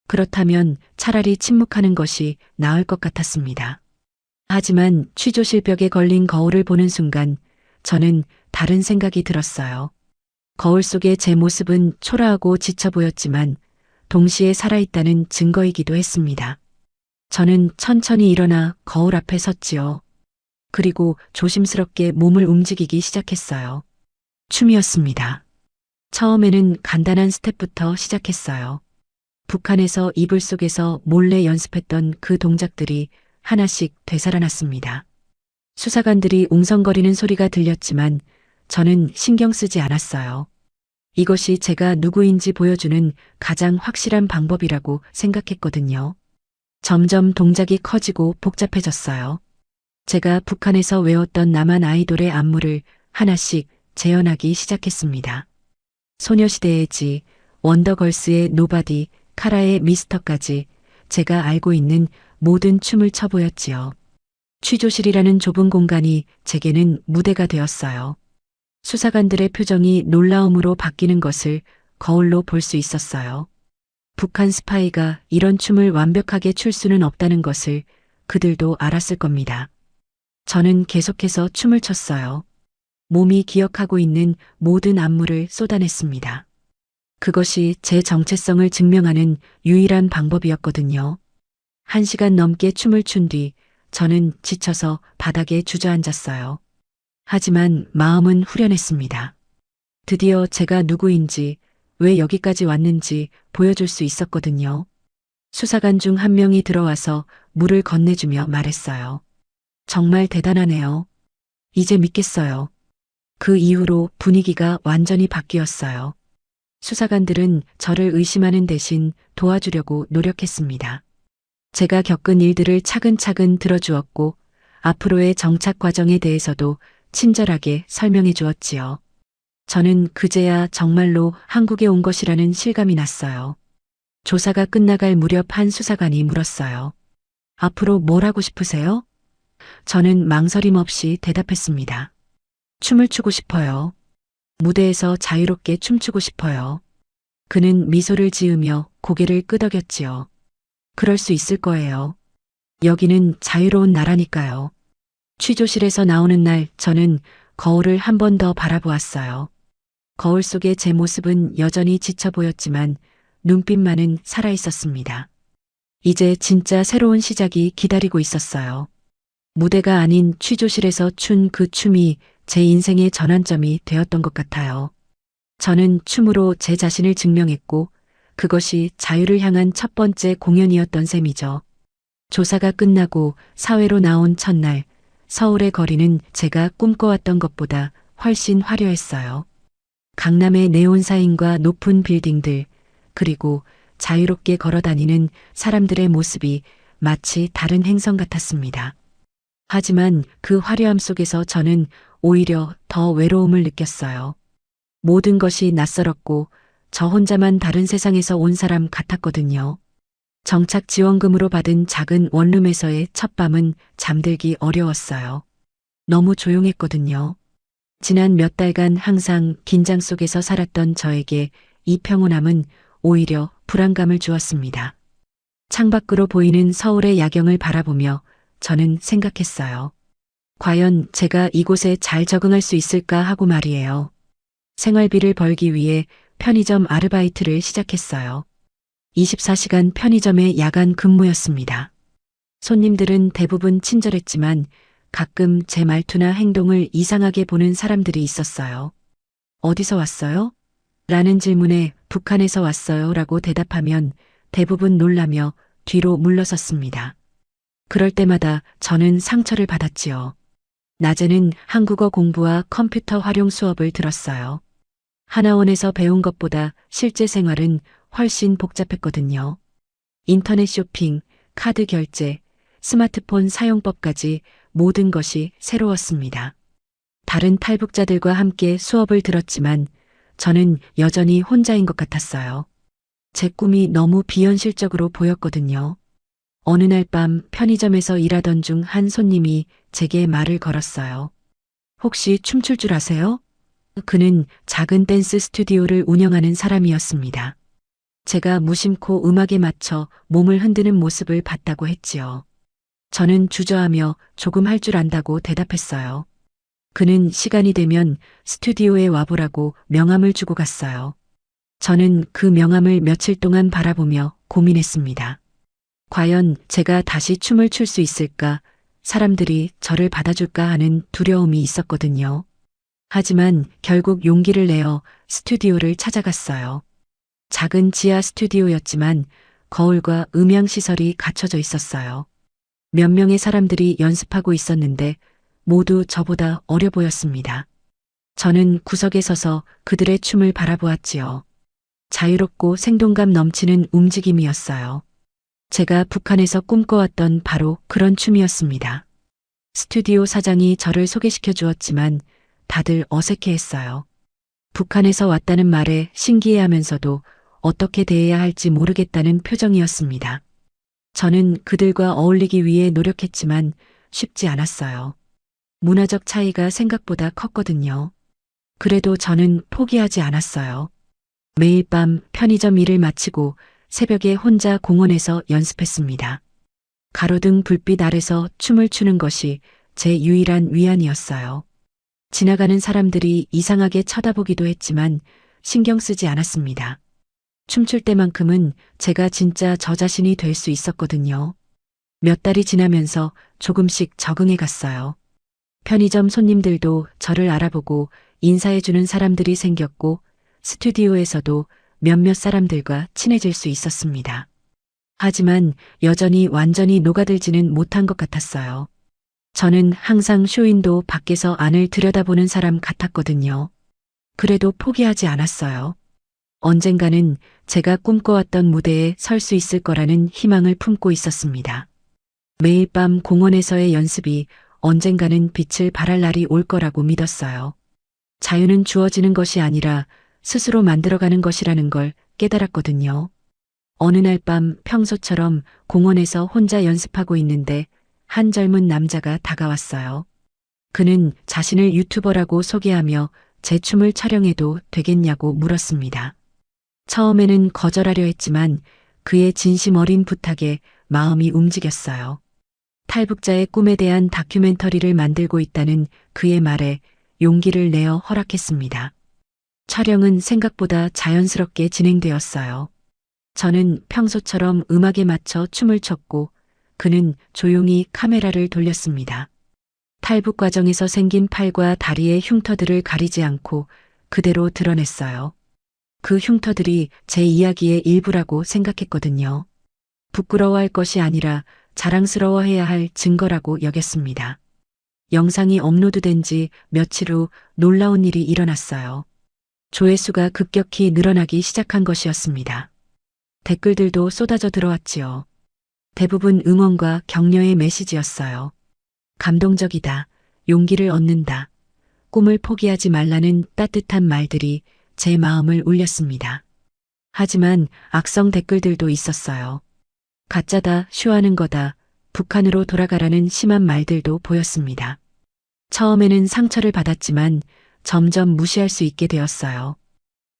그렇다면 차라리 침묵하는 것이 나을 것 같았습니다. 하지만 취조실 벽에 걸린 거울을 보는 순간 저는 다른 생각이 들었어요. 거울 속의 제 모습은 초라하고 지쳐 보였지만 동시에 살아있다는 증거이기도 했습니다. 저는 천천히 일어나 거울 앞에 섰지요. 그리고 조심스럽게 몸을 움직이기 시작했어요. 춤이었습니다. 처음에는 간단한 스텝부터 시작했어요. 북한에서 이불 속에서 몰래 연습했던 그 동작들이 하나씩 되살아났습니다. 수사관들이 웅성거리는 소리가 들렸지만 저는 신경 쓰지 않았어요. 이것이 제가 누구인지 보여주는 가장 확실한 방법이라고 생각했거든요. 점점 동작이 커지고 복잡해졌어요. 제가 북한에서 외웠던 남한 아이돌의 안무를 하나씩 재현하기 시작했습니다. 소녀시대의 지, 원더걸스의 노바디, 카라의 미스터까지 제가 알고 있는 모든 춤을 춰보였지요. 취조실이라는 좁은 공간이 제게는 무대가 되었어요. 수사관들의 표정이 놀라움으로 바뀌는 것을 거울로 볼 수 있었어요. 북한 스파이가 이런 춤을 완벽하게 출 수는 없다는 것을 그들도 알았을 겁니다. 저는 계속해서 춤을 췄어요. 몸이 기억하고 있는 모든 안무를 쏟아냈습니다. 그것이 제 정체성을 증명하는 유일한 방법이었거든요. 1시간 넘게 춤을 춘 뒤 저는 지쳐서 바닥에 주저앉았어요. 하지만 마음은 후련했습니다. 드디어 제가 누구인지, 왜 여기까지 왔는지 보여줄 수 있었거든요. 수사관 중 한 명이 들어와서 물을 건네주며 말했어요. 정말 대단하네요. 이제 믿겠어요. 그 이후로 분위기가 완전히 바뀌었어요. 수사관들은 저를 의심하는 대신 도와주려고 노력했습니다. 제가 겪은 일들을 차근차근 들어주었고 앞으로의 정착 과정에 대해서도 친절하게 설명해 주었지요. 저는 그제야 정말로 한국에 온 것이라는 실감이 났어요. 조사가 끝나갈 무렵 한 수사관이 물었어요. 앞으로 뭘 하고 싶으세요? 저는 망설임 없이 대답했습니다. 춤을 추고 싶어요. 무대에서 자유롭게 춤추고 싶어요. 그는 미소를 지으며 고개를 끄덕였지요. 그럴 수 있을 거예요. 여기는 자유로운 나라니까요. 취조실에서 나오는 날 저는 거울을 한 번 더 바라보았어요. 거울 속의 제 모습은 여전히 지쳐 보였지만 눈빛만은 살아 있었습니다. 이제 진짜 새로운 시작이 기다리고 있었어요. 무대가 아닌 취조실에서 춘 그 춤이 제 인생의 전환점이 되었던 것 같아요. 저는 춤으로 제 자신을 증명했고 그것이 자유를 향한 첫 번째 공연이었던 셈이죠. 조사가 끝나고 사회로 나온 첫날, 서울의 거리는 제가 꿈꿔왔던 것보다 훨씬 화려했어요. 강남의 네온사인과 높은 빌딩들, 그리고 자유롭게 걸어다니는 사람들의 모습이 마치 다른 행성 같았습니다. 하지만 그 화려함 속에서 저는 오히려 더 외로움을 느꼈어요. 모든 것이 낯설었고 저 혼자만 다른 세상에서 온 사람 같았거든요. 정착 지원금으로 받은 작은 원룸에서의 첫 밤은 잠들기 어려웠어요. 너무 조용했거든요. 지난 몇 달간 항상 긴장 속에서 살았던 저에게 이 평온함은 오히려 불안감을 주었습니다. 창밖으로 보이는 서울의 야경을 바라보며 저는 생각했어요. 과연 제가 이곳에 잘 적응할 수 있을까 하고 말이에요. 생활비를 벌기 위해 편의점 아르바이트를 시작했어요. 24시간 편의점의 야간 근무였습니다. 손님들은 대부분 친절했지만 가끔 제 말투나 행동을 이상하게 보는 사람들이 있었어요. 어디서 왔어요? 라는 질문에 북한에서 왔어요 라고 대답하면 대부분 놀라며 뒤로 물러섰습니다. 그럴 때마다 저는 상처를 받았지요. 낮에는 한국어 공부와 컴퓨터 활용 수업을 들었어요. 하나원에서 배운 것보다 실제 생활은 훨씬 복잡했거든요. 인터넷 쇼핑, 카드 결제, 스마트폰 사용법까지 모든 것이 새로웠습니다. 다른 탈북자들과 함께 수업을 들었지만 저는 여전히 혼자인 것 같았어요. 제 꿈이 너무 비현실적으로 보였거든요. 어느 날 밤 편의점에서 일하던 중 한 손님이 제게 말을 걸었어요. 혹시 춤출 줄 아세요? 그는 작은 댄스 스튜디오를 운영하는 사람이었습니다. 제가 무심코 음악에 맞춰 몸을 흔드는 모습을 봤다고 했지요. 저는 주저하며 조금 할 줄 안다고 대답했어요. 그는 시간이 되면 스튜디오에 와보라고 명함을 주고 갔어요. 저는 그 명함을 며칠 동안 바라보며 고민했습니다. 과연 제가 다시 춤을 출 수 있을까, 사람들이 저를 받아줄까 하는 두려움이 있었거든요. 하지만 결국 용기를 내어 스튜디오를 찾아갔어요. 작은 지하 스튜디오였지만 거울과 음향 시설이 갖춰져 있었어요. 몇 명의 사람들이 연습하고 있었는데 모두 저보다 어려 보였습니다. 저는 구석에 서서 그들의 춤을 바라보았지요. 자유롭고 생동감 넘치는 움직임이었어요. 제가 북한에서 꿈꿔왔던 바로 그런 춤이었습니다. 스튜디오 사장이 저를 소개시켜 주었지만 다들 어색해했어요. 북한에서 왔다는 말에 신기해하면서도 어떻게 대해야 할지 모르겠다는 표정이었습니다. 저는 그들과 어울리기 위해 노력했지만 쉽지 않았어요. 문화적 차이가 생각보다 컸거든요. 그래도 저는 포기하지 않았어요. 매일 밤 편의점 일을 마치고 새벽에 혼자 공원에서 연습했습니다. 가로등 불빛 아래서 춤을 추는 것이 제 유일한 위안이었어요. 지나가는 사람들이 이상하게 쳐다보기도 했지만 신경 쓰지 않았습니다. 춤출 때만큼은 제가 진짜 저 자신이 될 수 있었거든요. 몇 달이 지나면서 조금씩 적응해 갔어요. 편의점 손님들도 저를 알아보고 인사해주는 사람들이 생겼고 스튜디오에서도 몇몇 사람들과 친해질 수 있었습니다. 하지만 여전히 완전히 녹아들지는 못한 것 같았어요. 저는 항상 쇼윈도 밖에서 안을 들여다보는 사람 같았거든요. 그래도 포기하지 않았어요. 언젠가는 제가 꿈꿔왔던 무대에 설 수 있을 거라는 희망을 품고 있었습니다. 매일 밤 공원에서의 연습이 언젠가는 빛을 발할 날이 올 거라고 믿었어요. 자유는 주어지는 것이 아니라 스스로 만들어가는 것이라는 걸 깨달았거든요. 어느 날 밤 평소처럼 공원에서 혼자 연습하고 있는데 한 젊은 남자가 다가왔어요. 그는 자신을 유튜버라고 소개하며 제 춤을 촬영해도 되겠냐고 물었습니다. 처음에는 거절하려 했지만 그의 진심 어린 부탁에 마음이 움직였어요. 탈북자의 꿈에 대한 다큐멘터리를 만들고 있다는 그의 말에 용기를 내어 허락했습니다. 촬영은 생각보다 자연스럽게 진행되었어요. 저는 평소처럼 음악에 맞춰 춤을 췄고 그는 조용히 카메라를 돌렸습니다. 탈북 과정에서 생긴 팔과 다리의 흉터들을 가리지 않고 그대로 드러냈어요. 그 흉터들이 제 이야기의 일부라고 생각했거든요. 부끄러워할 것이 아니라 자랑스러워해야 할 증거라고 여겼습니다. 영상이 업로드된 지 며칠 후 놀라운 일이 일어났어요. 조회수가 급격히 늘어나기 시작한 것이었습니다. 댓글들도 쏟아져 들어왔지요. 대부분 응원과 격려의 메시지였어요. 감동적이다. 용기를 얻는다. 꿈을 포기하지 말라는 따뜻한 말들이 제 마음을 울렸습니다. 하지만 악성 댓글들도 있었어요. 가짜다, 쇼하는 거다, 북한으로 돌아가라는 심한 말들도 보였습니다. 처음에는 상처를 받았지만 점점 무시할 수 있게 되었어요.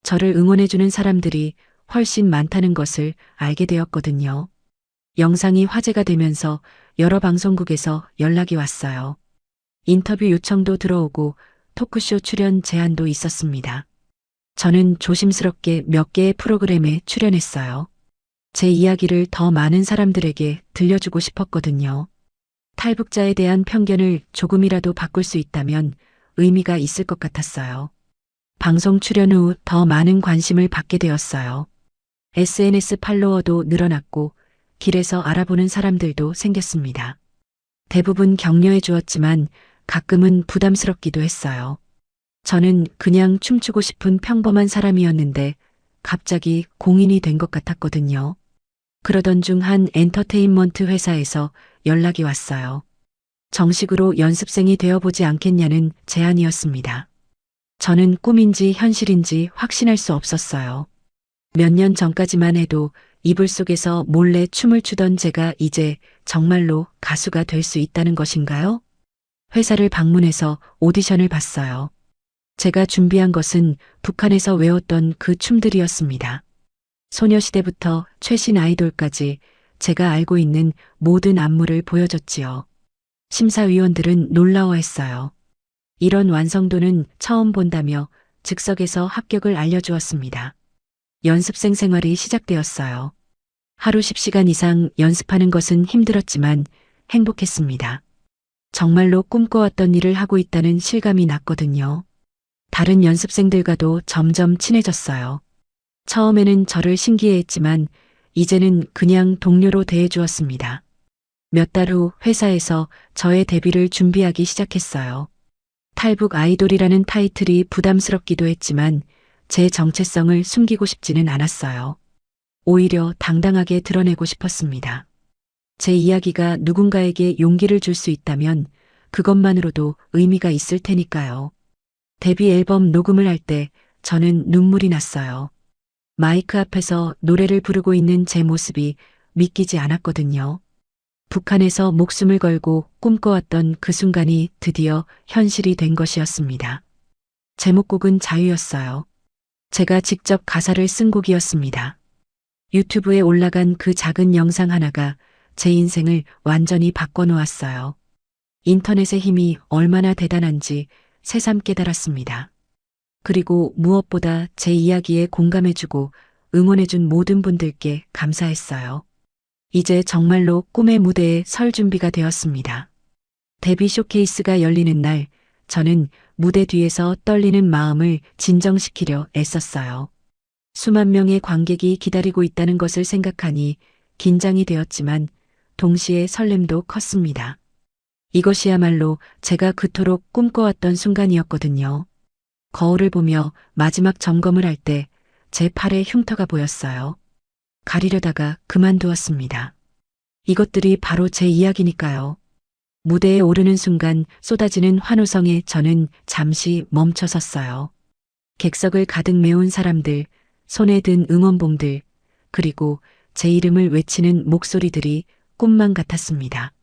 저를 응원해주는 사람들이 훨씬 많다는 것을 알게 되었거든요. 영상이 화제가 되면서 여러 방송국에서 연락이 왔어요. 인터뷰 요청도 들어오고 토크쇼 출연 제안도 있었습니다. 저는 조심스럽게 몇 개의 프로그램에 출연했어요. 제 이야기를 더 많은 사람들에게 들려주고 싶었거든요. 탈북자에 대한 편견을 조금이라도 바꿀 수 있다면 의미가 있을 것 같았어요. 방송 출연 후 더 많은 관심을 받게 되었어요. SNS 팔로워도 늘어났고 길에서 알아보는 사람들도 생겼습니다. 대부분 격려해 주었지만 가끔은 부담스럽기도 했어요. 저는 그냥 춤추고 싶은 평범한 사람이었는데 갑자기 공인이 된 것 같았거든요. 그러던 중 한 엔터테인먼트 회사에서 연락이 왔어요. 정식으로 연습생이 되어보지 않겠냐는 제안이었습니다. 저는 꿈인지 현실인지 확신할 수 없었어요. 몇 년 전까지만 해도 이불 속에서 몰래 춤을 추던 제가 이제 정말로 가수가 될 수 있다는 것인가요? 회사를 방문해서 오디션을 봤어요. 제가 준비한 것은 북한에서 외웠던 그 춤들이었습니다. 소녀시대부터 최신 아이돌까지 제가 알고 있는 모든 안무를 보여줬지요. 심사위원들은 놀라워했어요. 이런 완성도는 처음 본다며 즉석에서 합격을 알려주었습니다. 연습생 생활이 시작되었어요. 하루 10시간 이상 연습하는 것은 힘들었지만 행복했습니다. 정말로 꿈꿔왔던 일을 하고 있다는 실감이 났거든요. 다른 연습생들과도 점점 친해졌어요. 처음에는 저를 신기해했지만 이제는 그냥 동료로 대해주었습니다. 몇 달 후 회사에서 저의 데뷔를 준비하기 시작했어요. 탈북 아이돌이라는 타이틀이 부담스럽기도 했지만 제 정체성을 숨기고 싶지는 않았어요. 오히려 당당하게 드러내고 싶었습니다. 제 이야기가 누군가에게 용기를 줄 수 있다면 그것만으로도 의미가 있을 테니까요. 데뷔 앨범 녹음을 할 때 저는 눈물이 났어요. 마이크 앞에서 노래를 부르고 있는 제 모습이 믿기지 않았거든요. 북한에서 목숨을 걸고 꿈꿔왔던 그 순간이 드디어 현실이 된 것이었습니다. 제목곡은 자유였어요. 제가 직접 가사를 쓴 곡이었습니다. 유튜브에 올라간 그 작은 영상 하나가 제 인생을 완전히 바꿔놓았어요. 인터넷의 힘이 얼마나 대단한지 새삼 깨달았습니다. 그리고 무엇보다 제 이야기에 공감해주고 응원해준 모든 분들께 감사했어요. 이제 정말로 꿈의 무대에 설 준비가 되었습니다. 데뷔 쇼케이스가 열리는 날, 저는 무대 뒤에서 떨리는 마음을 진정시키려 애썼어요. 수만 명의 관객이 기다리고 있다는 것을 생각하니 긴장이 되었지만 동시에 설렘도 컸습니다. 이것이야말로 제가 그토록 꿈꿔왔던 순간이었거든요. 거울을 보며 마지막 점검을 할 때 제 팔에 흉터가 보였어요. 가리려다가 그만두었습니다. 이것들이 바로 제 이야기니까요. 무대에 오르는 순간 쏟아지는 환호성에 저는 잠시 멈춰섰어요. 객석을 가득 메운 사람들, 손에 든 응원봉들, 그리고 제 이름을 외치는 목소리들이 꿈만 같았습니다.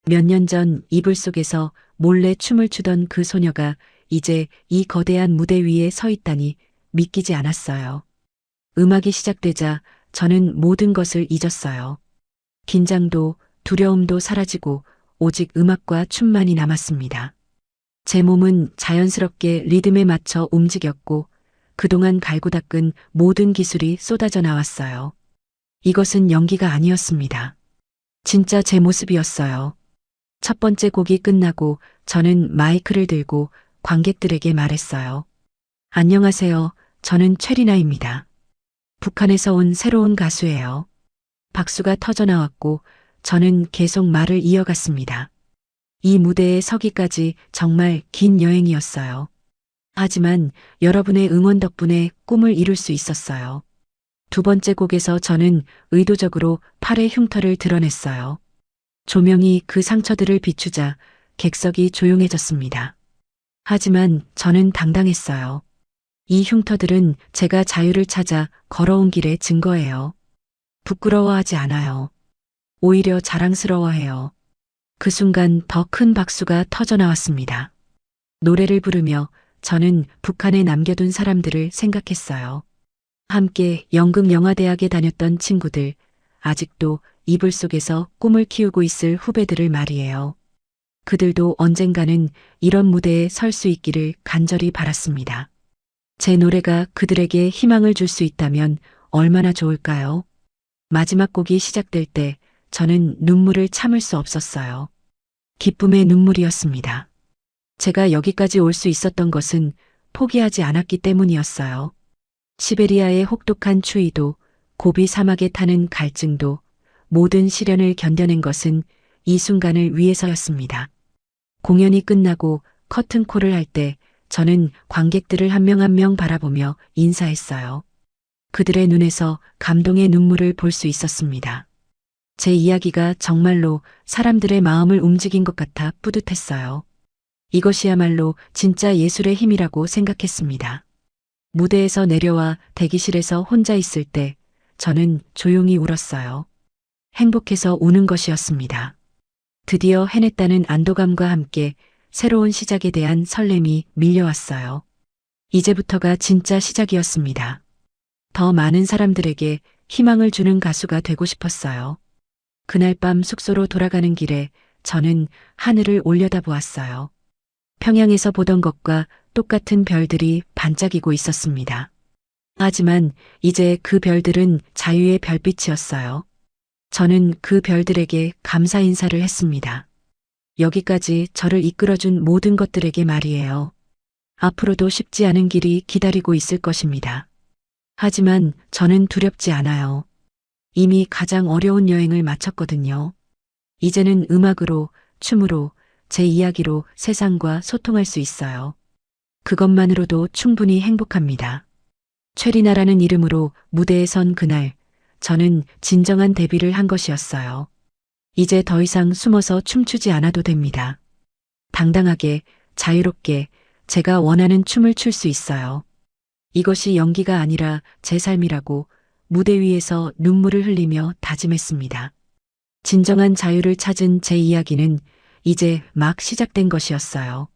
몇 년 전 이불 속에서 몰래 춤을 추던 그 소녀가 이제 이 거대한 무대 위에 서 있다니 믿기지 않았어요. 음악이 시작되자 저는 모든 것을 잊었어요. 긴장도 두려움도 사라지고 오직 음악과 춤만이 남았습니다. 제 몸은 자연스럽게 리듬에 맞춰 움직였고 그동안 갈고 닦은 모든 기술이 쏟아져 나왔어요. 이것은 연기가 아니었습니다. 진짜 제 모습이었어요. 첫 번째 곡이 끝나고 저는 마이크를 들고 관객들에게 말했어요. 안녕하세요. 저는 최리나입니다. 북한에서 온 새로운 가수예요. 박수가 터져 나왔고 저는 계속 말을 이어갔습니다. 이 무대에 서기까지 정말 긴 여행이었어요. 하지만 여러분의 응원 덕분에 꿈을 이룰 수 있었어요. 두 번째 곡에서 저는 의도적으로 팔의 흉터를 드러냈어요. 조명이 그 상처들을 비추자 객석이 조용해졌습니다. 하지만 저는 당당했어요. 이 흉터들은 제가 자유를 찾아 걸어온 길의 증거예요. 부끄러워하지 않아요. 오히려 자랑스러워해요. 그 순간 더 큰 박수가 터져 나왔습니다. 노래를 부르며 저는 북한에 남겨둔 사람들을 생각했어요. 함께 연극영화대학에 다녔던 친구들, 아직도 이불 속에서 꿈을 키우고 있을 후배들을 말이에요. 그들도 언젠가는 이런 무대에 설 수 있기를 간절히 바랐습니다. 제 노래가 그들에게 희망을 줄 수 있다면 얼마나 좋을까요? 마지막 곡이 시작될 때 저는 눈물을 참을 수 없었어요. 기쁨의 눈물이었습니다. 제가 여기까지 올 수 있었던 것은 포기하지 않았기 때문이었어요. 시베리아의 혹독한 추위도 고비 사막에 타는 갈증도 모든 시련을 견뎌낸 것은 이 순간을 위해서였습니다. 공연이 끝나고 커튼콜을 할 때 저는 관객들을 한 명 한 명 바라보며 인사했어요. 그들의 눈에서 감동의 눈물을 볼 수 있었습니다. 제 이야기가 정말로 사람들의 마음을 움직인 것 같아 뿌듯했어요. 이것이야말로 진짜 예술의 힘이라고 생각했습니다. 무대에서 내려와 대기실에서 혼자 있을 때 저는 조용히 울었어요. 행복해서 우는 것이었습니다. 드디어 해냈다는 안도감과 함께 새로운 시작에 대한 설렘이 밀려왔어요. 이제부터가 진짜 시작이었습니다. 더 많은 사람들에게 희망을 주는 가수가 되고 싶었어요. 그날 밤 숙소로 돌아가는 길에 저는 하늘을 올려다보았어요. 평양에서 보던 것과 똑같은 별들이 반짝이고 있었습니다. 하지만 이제 그 별들은 자유의 별빛이었어요. 저는 그 별들에게 감사 인사를 했습니다. 여기까지 저를 이끌어준 모든 것들에게 말이에요. 앞으로도 쉽지 않은 길이 기다리고 있을 것입니다. 하지만 저는 두렵지 않아요. 이미 가장 어려운 여행을 마쳤거든요. 이제는 음악으로, 춤으로, 제 이야기로 세상과 소통할 수 있어요. 그것만으로도 충분히 행복합니다. 최리나라는 이름으로 무대에 선 그날, 저는 진정한 데뷔를 한 것이었어요. 이제 더 이상 숨어서 춤추지 않아도 됩니다. 당당하게, 자유롭게 제가 원하는 춤을 출 수 있어요. 이것이 연기가 아니라 제 삶이라고 무대 위에서 눈물을 흘리며 다짐했습니다. 진정한 자유를 찾은 제 이야기는 이제 막 시작된 것이었어요.